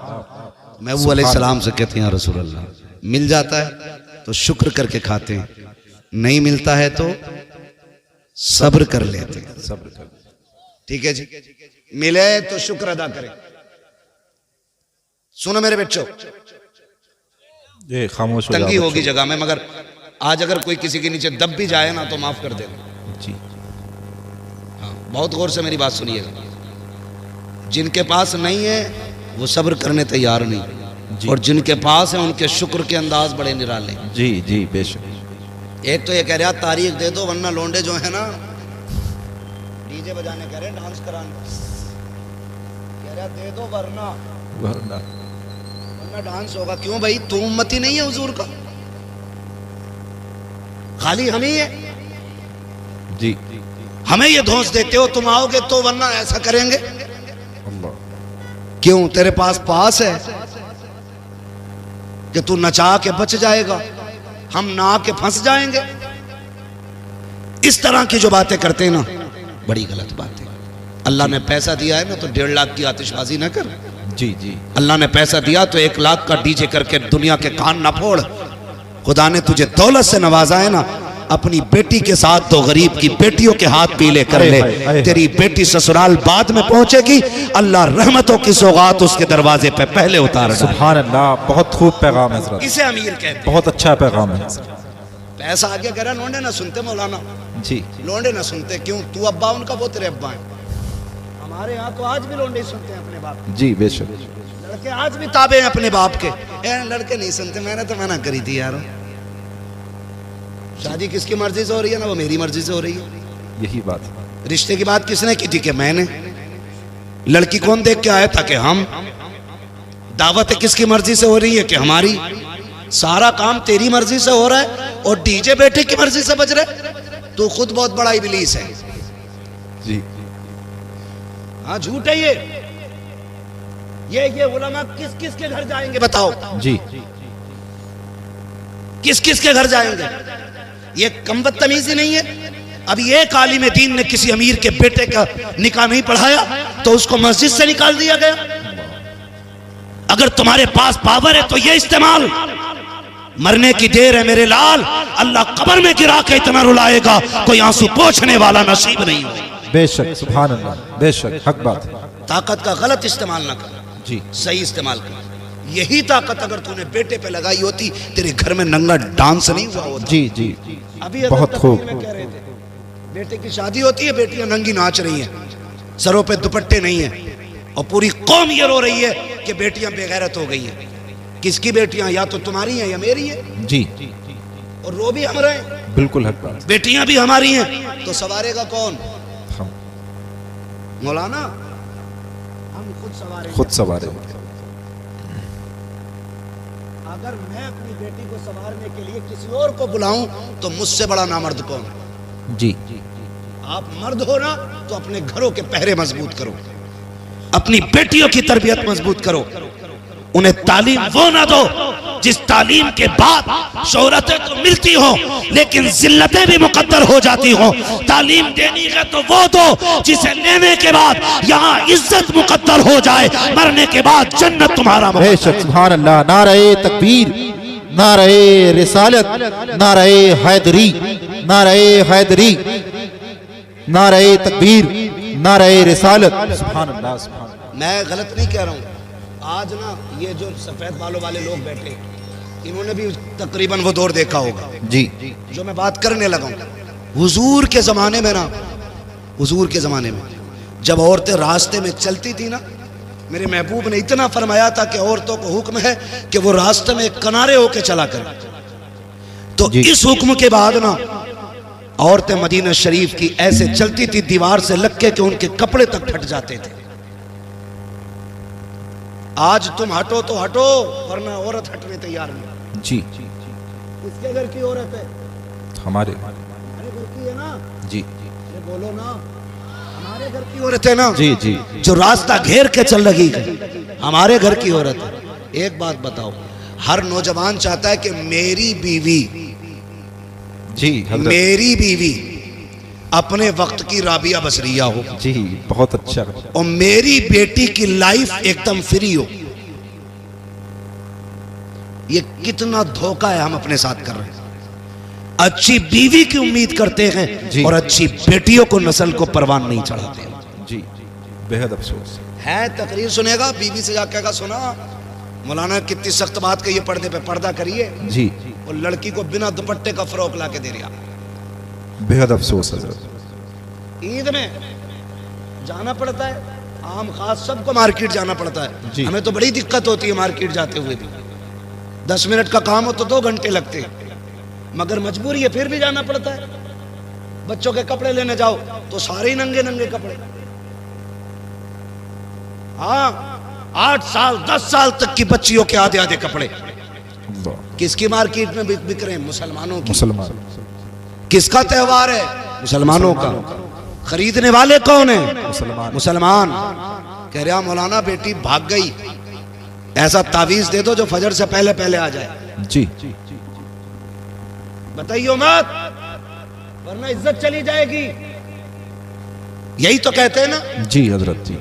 महबूब अलैहिस्सलाम से कहते हैं रसूल अल्लाह, मिल जाता है तो शुक्र करके खाते हैं, नहीं मिलता है तो सब्र कर लेते हैं। सब्र कर। ठीक है जी। मिले तो शुक्र अदा करें। सुनो मेरे बच्चों, ये खामोश हो तंगी होगी जगह में, मगर आज अगर कोई किसी के नीचे दब भी जाए ना तो माफ कर देना। जी हाँ, बहुत गौर से मेरी बात सुनिएगा। जिनके पास नहीं है वो सब्र करने तैयार नहीं, और जिनके पास है उनके शुक्र के अंदाज बड़े निराले। जी जी बेशक। एक तो ये कह रहा तारीख दे दो वरना लौंडे जो है ना डीजे बजाने कह रहे, डांस कराने कह रहा दे दो वरना डांस होगा। क्यों भाई? तू उम्मती नहीं है हुजूर का? खाली हम ही है। जी। हमें ये धौंस देते हो तुम आओगे तो वरना ऐसा करेंगे। अल्लाह। क्यों? तेरे पास है कि तू नचा के बच जाएगा, हम ना के फंस जाएंगे। इस तरह की जो बातें करते हैं ना, बड़ी गलत बात है। अल्लाह ने पैसा दिया है ना तो 1.5 लाख की आतिशबाजी ना कर। जी जी। अल्लाह ने पैसा दिया तो 1 लाख का डीजे करके दुनिया के कान ना फोड़। खुदा ने तुझे दौलत से नवाजा है ना, अपनी बेटी के साथ तो गरीब की बेटियों के हाथ पीले कर ले। तेरी बेटी ससुराल बाद में पहुंचेगी, अल्लाह रहमतों की सौगात उसके दरवाजे पे पहले उतार। सुभान अल्लाह। बहुत खूब पैगाम है हज़रत। इसे अमीर कहते हैं। बहुत अच्छा पैगाम है। पैसा आगे कह रहा लोंडे ना सुनते मौलाना। जी। लोंडे ना सुनते। क्यों? तू अब्बा उनका, वो तेरे अब्बा है। हमारे यहाँ तो आज भी लोंडे सुनते हैं अपने बाप। जी बेशक। लड़के आज भी ताबे हैं अपने बाप के। लड़के नहीं सुनते। मैंने तो मना करी थी यार। शादी किसकी मर्जी से हो रही है ना, वो मेरी मर्जी से हो रही है। यही बात है। रिश्ते की बात किसने की थी? कि मैंने। लड़की कौन देख के आया था? कि हम। दावत किसकी मर्जी से हो रही है? कि हमारी। सारा काम तेरी मर्जी से हो रहा है और डीजे बेटे की मर्जी से बज रहे। तू खुद बहुत बड़ा इबलीस है जी। हाँ झूठ है ये उलमा किस किस के घर जाएंगे बताओ जी। किस किस के घर जाएंगे? ये कम बदतमीजी नहीं है? अभी एक आलिम दीन ने किसी अमीर के बेटे का निकाह नहीं पढ़ाया तो उसको मस्जिद से निकाल दिया गया। अगर तुम्हारे पास पावर है तो ये इस्तेमाल। मरने की देर है मेरे लाल, अल्लाह कब्र में गिरा के इतना रुलाएगा कोई आंसू पोंछने वाला नसीब नहीं हो। बेशक, सुभान अल्लाह, बेशक हक बात है। ताकत का गलत इस्तेमाल ना कर जी, सही इस्तेमाल कर। यही ताकत अगर तूने बेटे पे लगाई होती तेरे घर में नंगा डांस नहीं हुआ होता। जी जी, अभी बहुत खूब। में कह रहे थे बेटे की शादी होती है, बेटियां नंगी नाच रही हैं, सरों पे दुपट्टे नहीं है और पूरी कौम ये रो रही है कि बेटियां बेगैरत हो गई है। किसकी बेटियां? या तो तुम्हारी हैं या मेरी है जी। और रो भी हम रहे हैं। बिल्कुल हक बात। बेटियां भी हमारी हैं तो सवारेगा कौन? हम मौलाना हम खुद सवारे। खुद सवारे। अगर मैं अपनी बेटी को संवारने के लिए किसी और को बुलाऊं तो मुझसे बड़ा नामर्द कौन? जी। आप मर्द हो ना तो अपने घरों के पहरे मजबूत करो, अपनी बेटियों की तरबियत मजबूत करो, उन्हें तालीम वो ना दो जिस तालीम के बाद शोहरतें तो मिलती हो लेकिन जिल्लतें भी मुकद्दर हो जाती हो। तालीम देनी है तो वो दो जिसे लेने के बाद यहाँ इज्जत मुकद्दर हो जाए, मरने के बाद जन्नत तुम्हारा। बेशक, सुभान अल्लाह। नारे तकबीर, नारे रिसालत, नारे हैदरी, नारे हैदरी, नारे तकबीर, नारे रिसालत। सुभान अल्लाह, सुभान अल्लाह। मैं गलत नहीं कह रहा हूँ। आज ना ये जो सफेद बालों वाले लोग बैठे इन्होंने भी तकरीबन वो दौर देखा होगा जी, जो मैं बात करने लगा हूँ। हुजूर के जमाने में ना, हुजूर के जमाने में जब औरतें रास्ते में चलती थी ना, मेरे महबूब ने इतना फरमाया था कि औरतों को हुक्म है कि वो रास्ते में किनारे होके चला करें। तो इस हुक्म के बाद ना औरतें मदीना शरीफ की ऐसे चलती थी दीवार से लग के कि उनके कपड़े तक फट जाते थे। आज तुम हटो तो हटो वरना औरत हटने तैयार नहीं। जी। किसके घर की औरत है? हमारे घर की है ना जी। ये बोलो ना, हमारे घर की औरत है ना जी जी। जो रास्ता घेर के चल रही है हमारे घर की औरत है। एक बात बताओ, हर नौजवान चाहता है कि मेरी बीवी, जी हजरत, मेरी बीवी अपने वक्त की राबिया बसरिया हो जी, बहुत अच्छा। और मेरी बेटी की लाइफ एकदम फ्री हो। ये कितना धोखा है हम अपने साथ कर रहे हैं। अच्छी बीवी की उम्मीद करते हैं और अच्छी बेटियों को नस्ल को परवान नहीं चढ़ाते जी। बेहद अफसोस है। तकरीर सुनेगा, बीवी से जाकर कहेगा सुना मौलाना कितनी सख्त बात कही, पर्दे पे पर्दा करिए जी, और लड़की को बिना दुपट्टे का फ्रॉक ला के दे रहा। बेहद अफसोस हजरत। ईद में जाना पड़ता है, आम खास सबको मार्केट जाना पड़ता है। हमें तो बड़ी दिक्कत होती है मार्केट जाते हुए भी। 10 मिनट का काम हो तो 2 घंटे लगते हैं, मगर मजबूरी है फिर भी जाना पड़ता है। बच्चों के कपड़े लेने जाओ तो सारे ही नंगे नंगे कपड़े। हाँ, 8 साल 10 साल तक की बच्चियों के आधे आधे कपड़े। किसकी मार्केट में बिक रहे हैं? मुसलमानों की। मुसलमान। किसका त्योहार है? मुसलमानों का। खरीदने वाले कौन है? मुसलमान। मुसलमान। कह रहा मौलाना बेटी भाग गई, ऐसा तावीज दे दो जो फजर से पहले पहले आ जाए। जी। बताइयो मत वरना इज्जत चली जाएगी। यही तो कहते हैं ना। जी हजरत जी।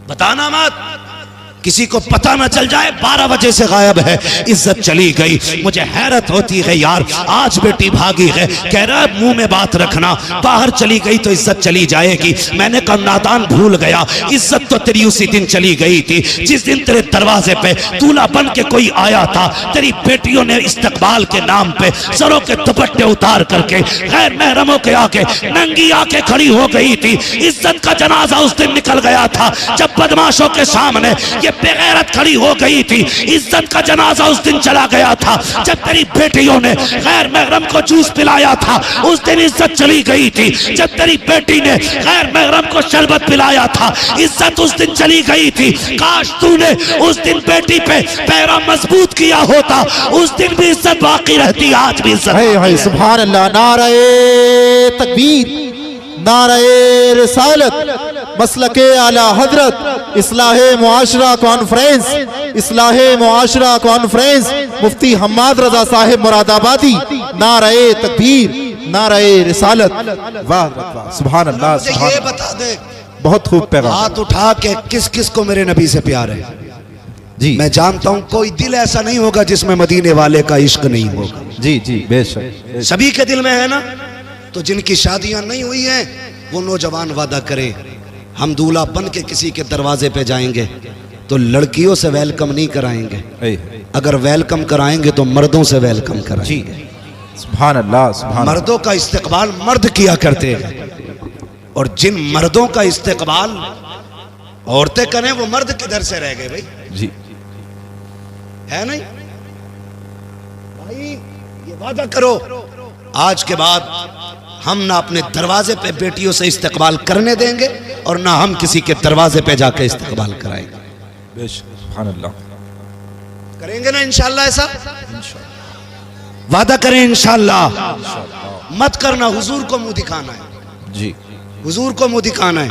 बताना मत, किसी को पता ना चल जाए 12 बजे से गायब है, इज्जत चली गई। मुझे हैरत होती है यार, आज बेटी भागी है, कह रहा है मुंह में बात रखना, बाहर चली गई तो इज्जत चली जाएगी। मैंने कहा नादान भूल गया, इज्जत तो तेरी उसी दिन चली गई थी जिस दिन तेरे दरवाजे पे दूल्हा बन के कोई आया था। तेरी बेटियों ने इस्तकबाल के नाम पे सरों के दुपट्टे उतार करके गैर महरमों के आके नंगी आके खड़ी हो गई थी। इज्जत का जनाजा उस दिन निकल गया था जब बदमाशों के सामने ये बेगैरत खड़ी हो गई थी। इज्जत का जनाजा उस दिन चला गया था जब तेरी बेटियों ने गैर महरम को जूस पिलाया था, उस दिन इज्जत चली गई थी। जब तेरी बेटी ने गैर महरम को शरबत पिलाया था, इज्जत उस दिन चली गई थी। काश तूने उस दिन बेटी पे पैरा मजबूत किया होता, उस दिन भी इज्जत बाकी रहती, आज भी इज्जत। है सुभान अल्लाह। नारे तकबीर, नारे रिसालत, मसलके आला हजरत, इस्लाहे मुआशरा कॉन्फ्रेंस, इस्लाहे मुआशरा कॉन्फ्रेंस, मुफ्ती हम्माद रजा साहिब मुरादाबादी। नारे तकबीर, नारे रिसालत। वाह वाह, सुभान अल्लाह। मुझे ये बता दे, बहुत खूब पैगाम। हाथ उठा के किस किस को मेरे नबी से प्यार है? जी मैं जानता हूं कोई दिल ऐसा नहीं होगा जिसमें मदीने वाले का इश्क नहीं होगा। जी जी बेशक। सभी के दिल में है ना। तो जिनकी शादियां नहीं हुई हैं वो नौजवान वादा करें, हम दूल्हा बन के किसी के दरवाजे पे जाएंगे तो लड़कियों से वेलकम नहीं कराएंगे, अगर वेलकम कराएंगे तो मर्दों से वेलकम कराएंगे। सुभान अल्लाह, सुभान। मर्दों का इस्तेकबाल मर्द किया करते हैं, और जिन मर्दों का इस्तेकबाल औरतें करें वो मर्द किधर से रह गए भाई? जी है नहीं भाई, ये वादा करो आज के बाद हम ना अपने दरवाजे पे बेटियों से इस्तेकबाल करने देंगे और ना हम किसी के दरवाजे पे जाके इस्तेकबाल कराएंगे। बेशक, सुभान अल्लाह। करेंगे ना इंशाल्लाह? ऐसा वादा करें इंशाल्लाह। मत करना, हुजूर को मुंह दिखाना है। जी, हुजूर को मुंह दिखाना है।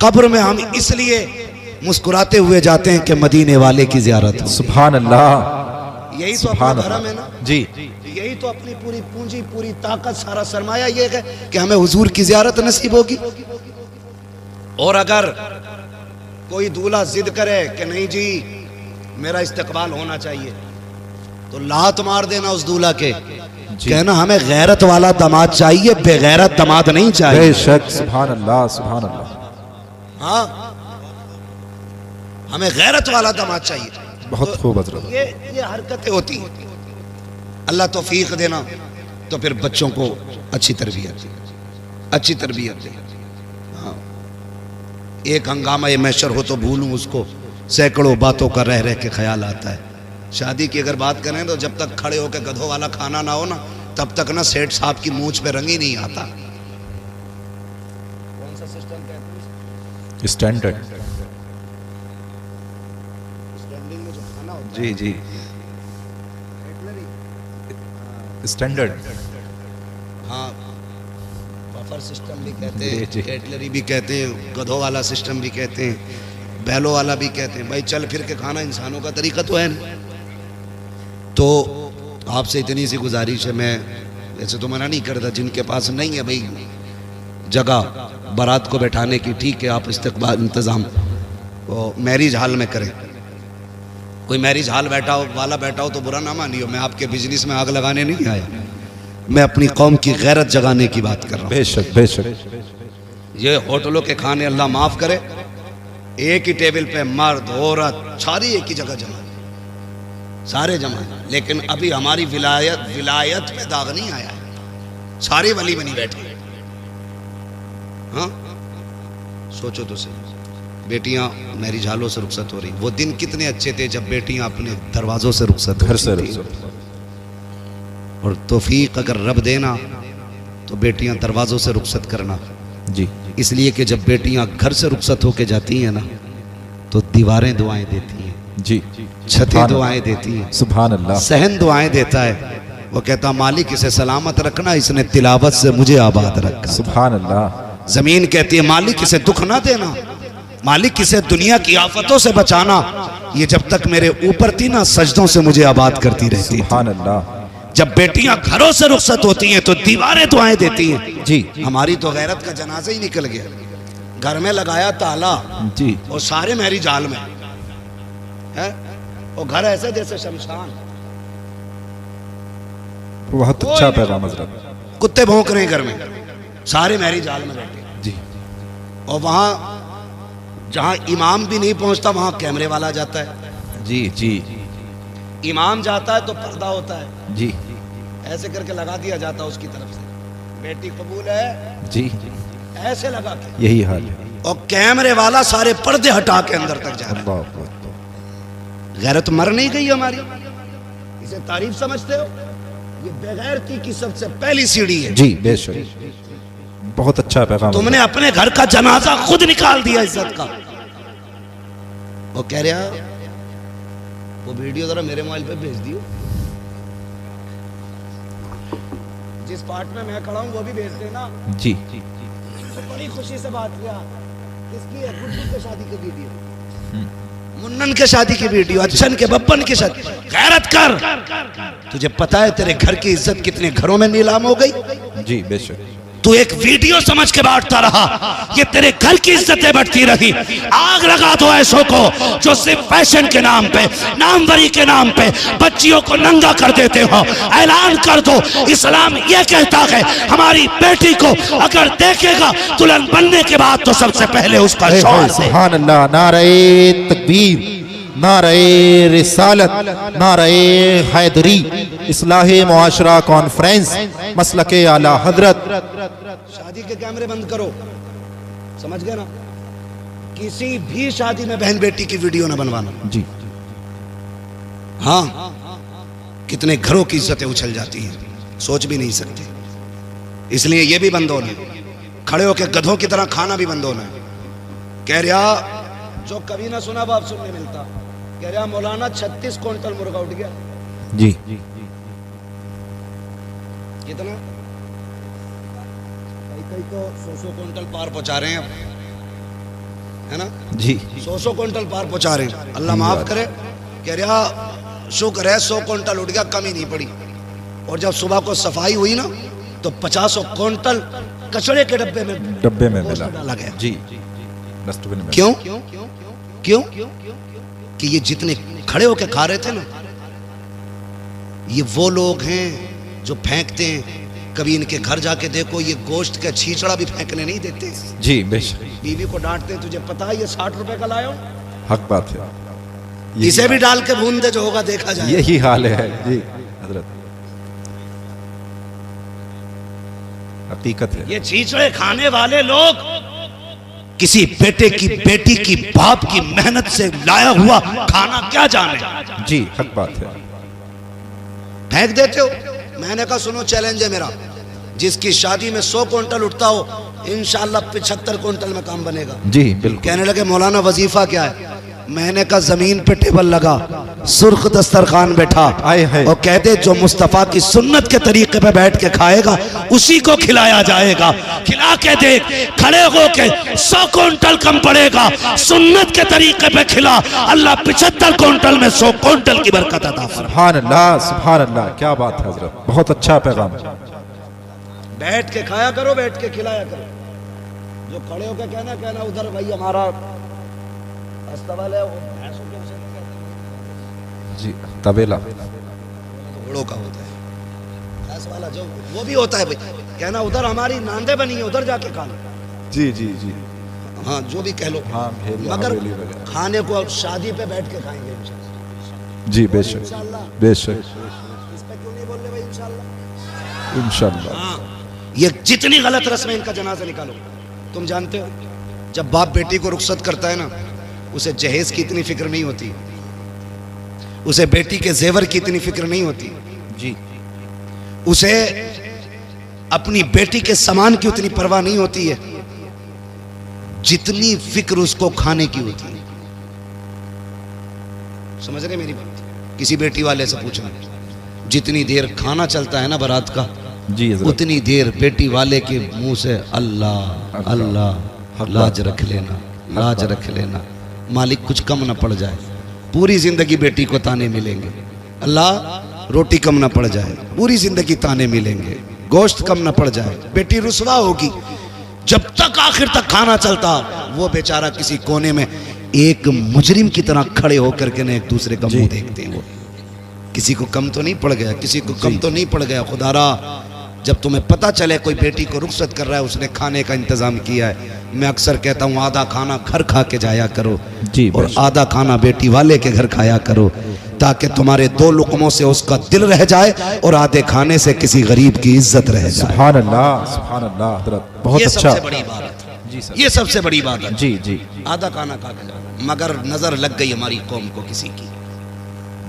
कब्र में हम इसलिए मुस्कुराते हुए जाते हैं कि मदीने वाले की जियारत हो। सुभान अल्लाह। यही तो अपना धर्म है ना जी। यही तो अपनी पूरी पूंजी, पूरी ताकत, सारा सरमाया ये है कि हमें हुजूर की जियारत नसीब होगी। और अगर कोई दूल्हा जिद करे कि नहीं जी मेरा इस्तेकबाल होना चाहिए, तो लात मार देना उस दूल्हा के, कहना हमें गैरत वाला दामाद चाहिए, बेगैरत दामाद नहीं चाहिए। बेशक, सुभान अल्लाह, सुभान अल्लाह। हाँ, हमें गैरत वाला दामाद चाहिए। बहुत खूब हजरत। ये हरकतें होती हैं। अल्लाह तौफीक देना तो फिर बच्चों को अच्छी तरबियत दे। हाँ, एक हंगामा मैशर हो तो भूलूं उसको, सैकड़ों बातों का रह रह के ख्याल आता है। शादी की अगर बात करें तो जब तक खड़े होकर गधों वाला खाना ना हो ना, तब तक ना सेठ साहब की मूंछ पे रंग ही नहीं आता। कौन सा सिस्टम कहते हैं? स्टैंडर्ड। जी जी, स्टैंडर्ड। हाँ, बफर सिस्टम भी कहते हैं, कैटलरी भी कहते हैं, गधों वाला सिस्टम भी कहते हैं, बैलों वाला भी कहते हैं। भाई चल फिर के खाना इंसानों का तरीका तो है नहीं। तो आपसे इतनी सी गुजारिश है, मैं वैसे तो मना नहीं करता, जिनके पास नहीं है भाई जगह बारात को बैठाने की, ठीक है आप इस्तेकबाल इंतज़ाम वो मैरिज हॉल में करें। कोई मैरिज हॉल वाला बैठा हो तो बुरा ना मानियो, मैं आपके बिजनेस में आग लगाने नहीं आया, मैं अपनी कौम की गैरत जगाने की बात कर रहा हूँ। बेशक बेशक। ये होटलों के खाने अल्लाह माफ करे, एक ही टेबल पे मर्द औरत सारी एक ही जगह जमा, सारे जमा, लेकिन अभी हमारी विलायत में दाग नहीं आया है, सारे वली बनी बैठे। हाँ सोचो तो सही, बेटियां मैरिज हॉलों से रुखसत हो रही। वो दिन कितने अच्छे थे जब बेटियां अपने दरवाजों से रुखसत, घर से और तौफीक अगर रब देना तो बेटियां दरवाजों से रुखसत करना। जी, इसलिए कि जब बेटियां घर से रुखसत होके जाती हैं ना, तो दीवारें दुआएं देती हैं, जी, छतें दुआएं देती हैं, सुभान अल्लाह। सहन दुआएं देता है। वो कहता मालिक इसे सलामत रखना, इसने तिलावत से मुझे आबाद रखा। सुभान अल्लाह। जमीन कहती है मालिक इसे दुख ना देना, मालिक इसे दुनिया की आफतों से बचाना, ये जब तक मेरे ऊपर थी ना सजदों से मुझे आबाद करती रहती। सुभान अल्लाह। जब बेटियां घरों से रुखसत होती हैं तो दीवारें दुआएं देती हैं। जी, हमारी तो गैरत का जनाजा ही निकल गया, घर में लगाया ताला जी, और सारे मैरिज हॉल में है, और घर ऐसे जैसे शमशान। बहुत अच्छा पैगाम हजरत। कुत्ते भौंक रहे हैं घर में, सारे मैरिज हॉल में बैठे। जी, और वहां जहां इमाम भी नहीं पहुंचता वहां कैमरे वाला जाता है। जी, जी, इमाम जाता है तो पर्दा होता है, जी, ऐसे करके लगा दिया जाता है उसकी तरफ से, बेटी कबूल है जी, ऐसे लगा के, यही हाल है। और कैमरे वाला सारे पर्दे हटा के अंदर तक जा रहा है। अल्लाह गैरत मर नहीं गई हमारी, इसे तारीफ समझते हो? ये बेगैरती की सबसे पहली सीढ़ी है। जी बेशक, बहुत अच्छा पैगाम। तुमने अपने घर का जनाजा खुद निकाल दिया इज्जत का। वो कह रहा, वो वीडियो जरा मेरे मोबाइल पे भेज दियो, जिस पार्ट में मैं खड़ा हूं वो भी भेज देना। जी तो बड़ी खुशी से बात किया, किसकी है? गुड्डू के शादी की वीडियो, मुन्नन के शादी की वीडियो, अच्छन के बब्बन की शादी। गैरत कर, तुझे पता है तेरे घर की इज्जत कितने घरों में नीलाम हो गई? जी बेशक। तू एक वीडियो समझ के बांटता रहा, ये तेरे घर की इज्जतें बढ़ती रही। आग लगा दो ऐसों को जो सिर्फ फैशन के नाम पे, नामवरी के नाम पे बच्चियों को नंगा कर देते हो। ऐलान कर दो, इस्लाम ये कहता है हमारी बेटी को अगर देखेगा दुल्हन बनने के बाद तो सबसे पहले उसका शौहर है। सुभान अल्लाह, नारे तकबीर, नारे रिसालत, नारे हैदरी, इस्लाहे मुआशरा कॉन्फ्रेंस, मसलके आला हजरत। शादी के कैमरे बंद करो, समझ गए ना? किसी भी शादी में बहन बेटी की वीडियो ना बनवाना। जी हाँ, कितने घरों की इज्जतें उछल जाती हैं, सोच भी नहीं सकते। इसलिए ये भी बंद होना है, खड़े होकर गधों की तरह खाना भी बंद होना है। कह रहा, जो कभी ना सुना वो अब सुनने मिलता, कह रहा मौलाना 36 क्विंटल मुर्गा उठ गया। जी कितना? कई तो 100 क्विंटल पार पहुंचा रहे हैं अब, है ना? जी 100 क्विंटल पार पहुंचा रहे हैं, अल्लाह माफ करे। कह रहा शुक्र है 100 क्विंटल उठ गया, कमी नहीं पड़ी। और जब सुबह को सफाई हुई ना तो 50 क्विंटल कचड़े के डब्बे में मिला डाला गया। जी डस्टबिन में। क्यों? क्यों? कि ये जितने खड़े होके खा रहे थे ना, ये वो लोग हैं जो फेंकते हैं। कभी इनके घर जाके देखो, ये गोश्त का छींचड़ा भी फेंकने नहीं देते। जी बेशक, बीवी को डांटते हैं, तुझे पता है ये 60 रुपए का लाया हो, हक बात है। इसे भी डाल के भून दे, जो होगा देखा जाए। यही हाल है जी हजरत, हकीकत है। ये छींचड़े खाने वाले लोग किसी बेटे की, बेटी की, बाप की मेहनत से लाया हुआ खाना क्या जाने। जी हक बात है। फेंक देते हो। मैंने कहा सुनो, चैलेंज है मेरा, जिसकी शादी में 100 क्विंटल उठता हो, इंशाल्लाह 75 क्विंटल में काम बनेगा। जी बिल्कुल। कहने लगे मौलाना वजीफा क्या है? मैंने कहा जमीन पे टेबल लगा, सुर्ख दस्तरखान बैठा, और कहते जो मुस्तफा की सुन्नत के तरीके पे बैठ के खाएगा उसी को खिलाया जाएगा। खिला के देख, खड़े होके 100 क्विंटल कम पड़ेगा, सुन्नत के तरीके पे खिला, अल्लाह 75 क्विंटल में 100 क्विंटल की बरकत अता फरमाए। सुभान अल्लाह, सुभान अल्लाह, क्या बात है हजरत, बहुत अच्छा पैगाम। बैठ के खाया करो, बैठ के खिलाया करो। जो खड़े होके कहना उधर भाई हमारा अस्तबल है, वो भैंसों के उसे नहीं कहते। जी तबेला तो घोड़ों का होता है, भैंस वाला जो वो भी होता है भाई, कहना उधर हमारी नांदे बनी है, उधर जाके खा लो। जी जी जी, हाँ जो भी कह लो, हाँ मगर खाने को शादी पे बैठ के खाएंगे जी बेशक बेशक। इस पे क्यों नहीं बोल रहे भाई? इंशाल्लाह इंशाल्लाह। हाँ, ये जितनी गलत रस्म है इनका जनाजा निकालो। तुम जानते हो जब बाप बेटी को रुखसत करता है ना, उसे जहेज की इतनी फिक्र नहीं होती, उसे बेटी के जेवर की इतनी फिक्र नहीं होती जी, उसे अपनी बेटी के सामान की उतनी परवाह नहीं होती है जितनी फिक्र उसको खाने की होती है। समझ रहे मेरी बात? किसी बेटी वाले से पूछना, जितनी देर खाना चलता है ना बारात का, जी उतनी देर बेटी वाले के मुंह से अल्लाह अल्लाह, लाज रख लेना, लाज रख लेना, मालिक कुछ कम ना पड़ जाए। पूरी जिंदगी बेटी को ताने मिलेंगे, अल्लाह रोटी कम ना पड़ जाए, पूरी जिंदगी ताने मिलेंगे, गोश्त कम ना पड़ जाए, बेटी रुसवा होगी। जब तक आखिर तक खाना चलता, वो बेचारा किसी कोने में एक मुजरिम की तरह खड़े होकर के ना एक दूसरे का मुंह देखते हैं। वो किसी को कम तो नहीं पड़ गया, किसी को कम तो नहीं पड़ गया। खुदारा जब तुम्हें पता चले कोई बेटी को रुखसत कर रहा है, उसने खाने का इंतजाम किया है, मैं अक्सर कहता हूँ आधा खाना घर खा के जाया करो जी, और आधा खाना बेटी वाले के घर खाया करो, ताकि तुम्हारे 2 लुकमों से उसका दिल रह जाए और आधे खाने से किसी गरीब की इज्जत रह जाए। सुभान अल्लाह, सुभान अल्लाह हजरत, बहुत अच्छा। सबसे बड़ी बात है जी सर, ये सबसे बड़ी बात है। जी जी, आधा खाना खा के जाना। मगर नजर लग गई हमारी कौम को किसी की,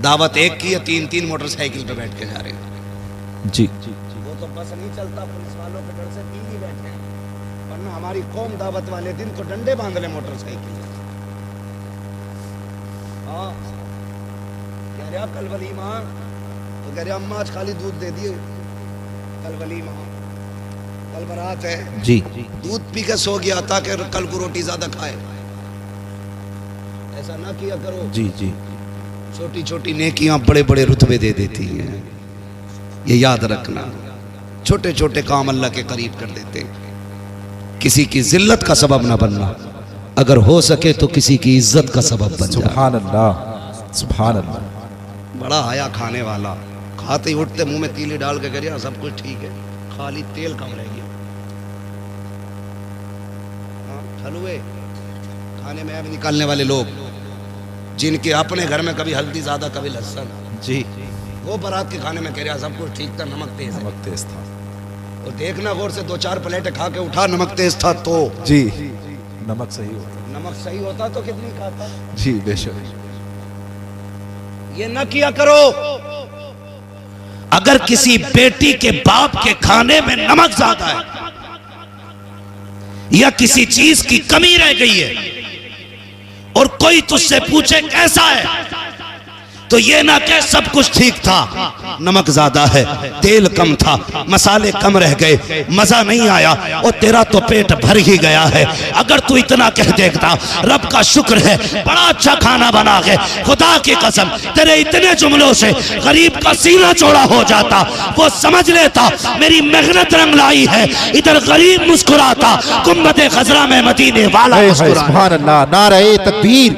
दावत एक की है, 3-3 मोटरसाइकिल पे बैठ के जा रहे हैं। जी वो तो बस नहीं चलता, पुलिस वालों के डर से 3 ही बैठे हैं, वरना हमारी कौम दावत वाले दिन तो डंडे बांध ले मोटरसाइकिल। हाँ कह रहा कल वलीमा, तो कह रहा अम्मा आज खाली दूध दे दिए, कल वलीमा, कल बारात है जी दूध पी के सो गया ताकि कल को रोटी ज्यादा खाए। ऐसा ना किया करो। जी जी छोटी छोटी नेकियां बड़े बड़े रुतबे दे देती हैं, ये याद रखना। छोटे छोटे काम अल्लाह के करीब कर देते। किसी की जिल्लत का सबब ना बनना, अगर हो सके तो किसी की इज्जत का सबब बन जा। सुभान अल्लाह सुभान अल्लाह। बड़ा हया खाने वाला, खाते ही उठते मुंह में तीली डाल के कह सब कुछ ठीक है, खाली तेल कम रह गया। हलवे खाने में अब निकालने वाले लोग, जिनके अपने घर में कभी हल्दी ज्यादा कभी लहसुन, जी वो बारात के खाने में कह रहा सब कुछ ठीक था, नमक तेज था। और देखना गौर से 2-4 प्लेटें खा के उठा, नमक तेज था तो जी नमक सही होता, नमक सही होता तो कितनी खाता। जी बेशक। ये न किया करो। अगर किसी बेटी के बाप के खाने में नमक ज्यादा है या किसी चीज की कमी रह गई है और कोई तुझसे पूछे कैसा है, तो ये ना कह सब कुछ ठीक था, नमक ज्यादा है, तेल कम था, मसाले कम रह गए, मजा नहीं आया, और तेरा तो पेट भर ही गया है। अगर तू इतना कह देता रब का शुक्र है बड़ा अच्छा खाना बना के, खुदा की कसम तेरे इतने जुमलों से गरीब का सीना चौड़ा हो जाता, वो समझ लेता मेरी मेहनत रंग लाई है। इधर गरीब मुस्कुराता, गुम्बद खजरा में मदीने वाला मुस्कुराता। सुभान अल्लाह। नारे तकबीर,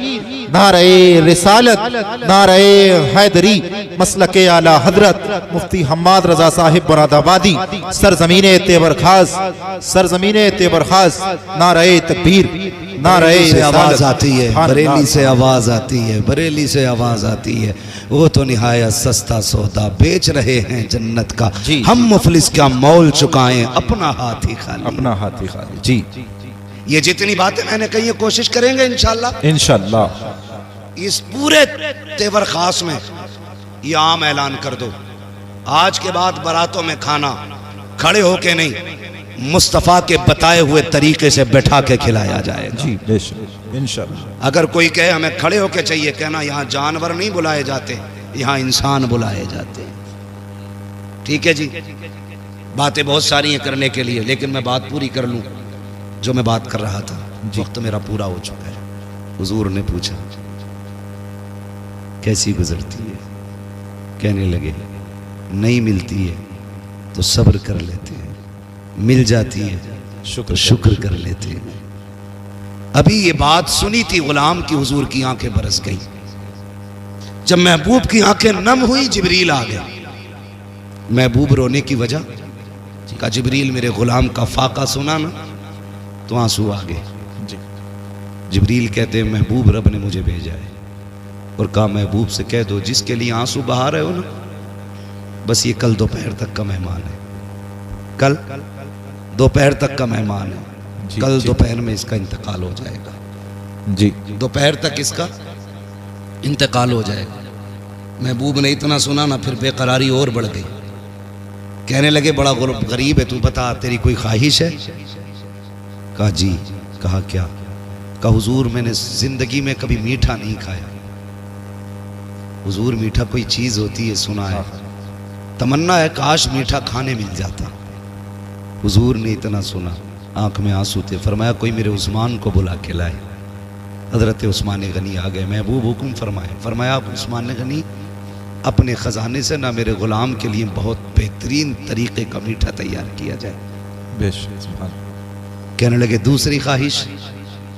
नारे रिसालत, नारे हैदरी, मसलके आला हजरत मुफ्ती हम्माद रजा साहिब मुरादाबादी, सरजमीने तेबर खास, सरजमीने तेबर खास। नारे तकबीर, नारे से आवाज आती है, बरेली से आवाज आती है, बरेली से आवाज आती है। वो तो निहायत सस्ता सौदा बेच रहे हैं जन्नत का, हम मुफलिस का मौल चुकाएं अपना हाथ ही खाली, अपना हाथ ही खाली। जी ये जितनी बातें मैंने कही है कोशिश करेंगे इंशाल्लाह। इंशाल्लाह इस पूरे तेवर खास में ये आम ऐलान कर दो, आज के बाद बारातों में खाना खड़े होके नहीं, मुस्तफ़ा के बताए हुए तरीके से बैठा के खिलाया जाएगा। जी बेशक इंशाल्लाह। अगर कोई कहे हमें खड़े होके चाहिए, कहना यहाँ जानवर नहीं बुलाए जाते, यहाँ इंसान बुलाए जाते। ठीक है जी, बातें बहुत सारी हैं करने के लिए, लेकिन मैं बात पूरी कर लूँ जो मैं बात कर रहा था। वक्त मेरा पूरा हो चुका है। हुजूर ने पूछा कैसी गुजरती है, कहने लगे नहीं मिलती है तो सब्र कर लेते हैं, मिल जाती है तो शुक्र कर लेते हैं। अभी ये बात सुनी थी गुलाम की, हुजूर की आंखें बरस गई। जब महबूब की आंखें नम हुई, जिब्रील आ गया। महबूब रोने की वजह का, जिब्रील मेरे गुलाम का फाका सुना ना तो आंसू आ गए। जिब्रील कहते हैं महबूब रब ने मुझे भेजा है और कहा महबूब से कह दो जिसके लिए आंसू बहा रहे हो ना, बस ये कल दोपहर तक का मेहमान है, कल दोपहर तक का मेहमान है, कल दोपहर में इसका इंतकाल हो जाएगा। जी दोपहर तक इसका इंतकाल हो जाएगा। महबूब ने इतना सुना ना, फिर बेकरारी और बढ़ गई। कहने लगे बड़ा गरीब है, तू बता तेरी कोई ख्वाहिश है? कहा जी। कहा क्या? कहा हुजूर मैंने जिंदगी में कभी मीठा नहीं खाया। हुजूर मीठा कोई चीज होती है सुना है, तमन्ना है काश मीठा खाने मिल जाता। हुजूर ने इतना सुना, आंख में आंसू थे। फरमाया कोई मेरे उस्मान को बुला के लाए। हजरत उस्मान गनी आ गए। महबूब हुक्म फरमाए। फरमाया उस्मान गनी अपने ख़जाने से ना मेरे ग़ुलाम के लिए बहुत बेहतरीन तरीक़े का मीठा तैयार किया जाए। बेशक। कहने लगे दूसरी ख्वाहिश?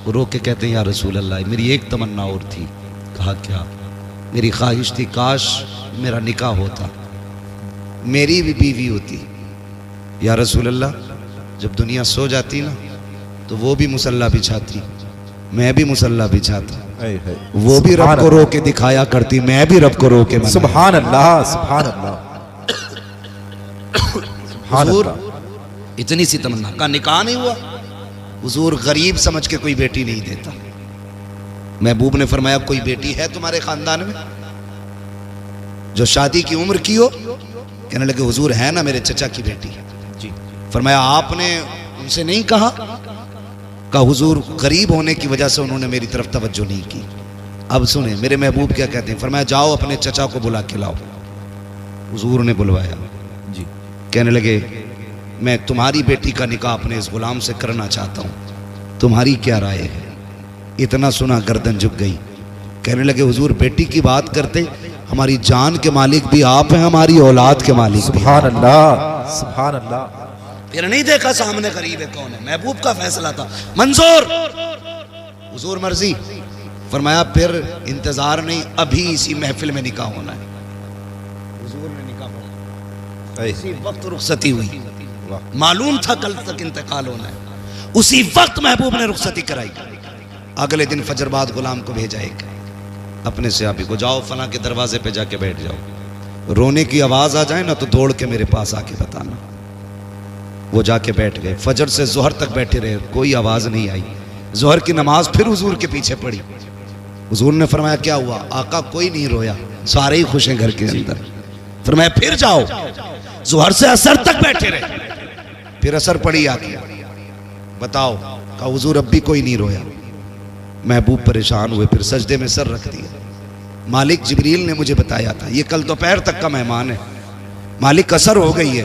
वो रो के कहते हैं या रसूल अल्लाह मेरी एक तमन्ना और थी। कहा क्या? मेरी ख्वाहिश थी काश मेरा निकाह होता, मेरी भी बीवी होती। या रसूल अल्लाह जब दुनिया सो जाती ना तो वो भी मुसल्ला बिछाती, मैं भी मुसल्ला बिछाता, वो भी रब को रो के दिखाया करती, मैं भी रब को रो के। सुभान अल्लाह, सुभान अल्लाह। हुजूर इतनी सी तमन्ना का निकाह नहीं हुआ। हुजूर गरीब समझ के कोई बेटी नहीं देता। महबूब ने फरमाया कोई बेटी है तुम्हारे खानदान में? जो शादी की उम्र की हो। कहने लगे हुजूर है ना मेरे चचा की बेटी। जी। फरमाया आपने उनसे नहीं कहा? कहा हुजूर गरीब होने की वजह से उन्होंने मेरी तरफ तवज्जो नहीं की। अब सुने मेरे महबूब क्या कहते हैं। फरमाया जाओ अपने चचा को बुला के लाओ। हुजूर ने बुलवाया जी। कहने लगे मैं तुम्हारी बेटी का निकाह अपने इस गुलाम से करना चाहता हूं, तुम्हारी क्या राय है? इतना सुना गर्दन झुक गई। कहने लगे हुजूर बेटी की बात करते, हमारी जान के मालिक भी आप हैं, हमारी औलाद के मालिक भी। सुभान अल्लाह, सुभान अल्लाह। फिर नहीं देखा सामने गरीब है कौन है, महबूब का फैसला था, मंजूर, हुजूर मर्जी। फरमाया फिर इंतजार नहीं, अभी इसी महफिल में निकाह होना है। हुजूर ने निकाह पढ़ा, इसी वक्त रुखसती हुई। मालूम था कल तक इंतकाल होना है, उसी वक्त महबूब ने रुखसती कराई। अगले दिन फजर बाद गुलाम को भेजा एक अपने सियाबी को, जाओ फला के दरवाजे पे जाके बैठ जाओ, रोने की आवाज आ जाए ना तो दौड़ के मेरे पास आके बताना। वो जाके बैठ गए, फजर से जोहर तक बैठे रहे, कोई आवाज नहीं आई। जोहर की नमाज फिर हुजूर के पीछे पड़ी। हुजूर ने फरमाया क्या हुआ? आका कोई नहीं रोया, सारे ही खुश हैं घर के अंदर। फरमाया फिर जाओ, जोहर से असर तक बैठे रहे, फिर असर पड़ी आके, बताओ। कहा हुजूर अब भी कोई नहीं रोया। महबूब परेशान हुए, फिर सजदे में सर रख दिया। मालिक जिब्रील ने मुझे बताया था, ये कल दोपहर तक का मेहमान है, मालिक असर हो गई है,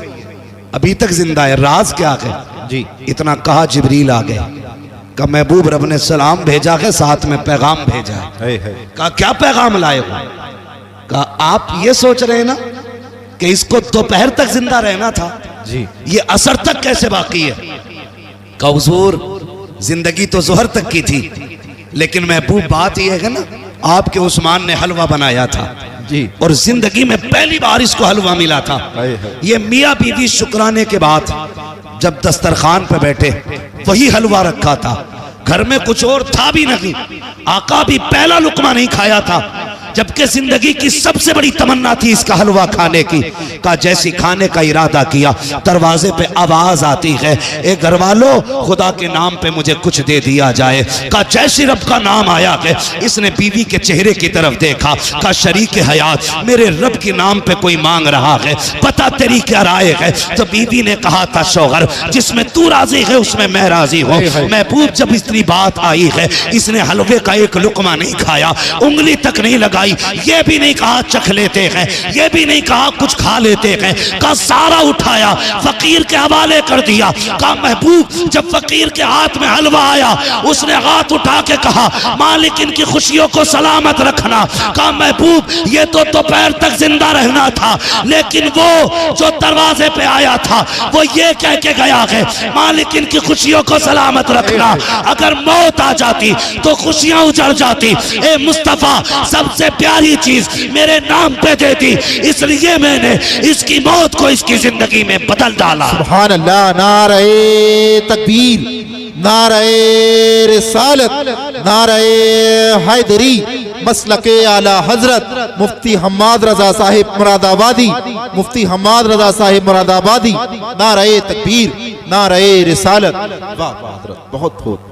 अभी तक जिंदा है, राज क्या है? जी। इतना कहा जिब्रील आ गए। कहा महबूब रब ने सलाम भेजा है, साथ में पैगाम भेजा है। कहा क्या पैगाम लाए हो? कहा आप ये सोच रहे हैं ना कि इसको दोपहर तक जिंदा रहना था, जी, ये असर तक कैसे बाकी है? कहा हुजूर जिंदगी तो जोहर तक की थी, लेकिन महबूब बात यह है ना, आपके उस्मान ने हलवा बनाया था जी, और जिंदगी में पहली बार इसको हलवा मिला था। ये मियाँ बीवी शुक्राने के बाद जब दस्तरखान पे बैठे, वही हलवा रखा था, घर में कुछ और था भी नहीं, आका भी पहला लुकमा नहीं खाया था, जबकि जिंदगी की सबसे बड़ी तमन्ना थी इसका हलवा खाने की। का जैसी खाने का इरादा किया, दरवाजे पे आवाज आती है, ए घर वालों खुदा के नाम पे मुझे कुछ दे दिया जाए। का जैसी रब का नाम आया है, इसने बीवी के चेहरे की तरफ देखा, का शरीक हयात मेरे रब के नाम पे कोई मांग रहा है, पता तेरी क्या राय है? तो बीवी ने कहा था शौहर जिसमें तू राजी है उसमें मैं राजी हूँ। महबूब जब इतनी बात आई है, इसने हलवे का एक लुकमा नहीं खाया, उंगली तक नहीं लगा, ये भी नहीं कहा चख लेते हैं, ये भी नहीं कहा कुछ खा लेते हैं, का सारा उठाया फकीर के हवाले कर दिया। का महबूब जब फकीर के हाथ में हलवा आया, उसने हाथ उठा के कहा मालिक इनकी खुशियों को सलामत रखना। का महबूब ये तो दोपहर तक जिंदा रहना था, लेकिन वो जो दरवाजे पे आया था वो ये कह के गया है मालिक इनकी खुशियों को सलामत रखना। अगर मौत आ जाती तो खुशियां उजड़ जाती। ए मुस्तफा सबसे प्यारी चीज मेरे नाम पे दे दी, इसलिए मैंने इसकी मौत को इसकी जिंदगी में बदल डाला। सुभान अल्लाह। नारे तकबीर, नारे रिसालत, नारे हैदरी, मसलके आला हजरत मुफ्ती हम्माद रजा साहिब मुरादाबादी, मुफ्ती हम्माद रजा साहिब मुरादाबादी। नारे तकबीर, नारे रिसालत। वाह वाह हजरत, बहुत बहुत।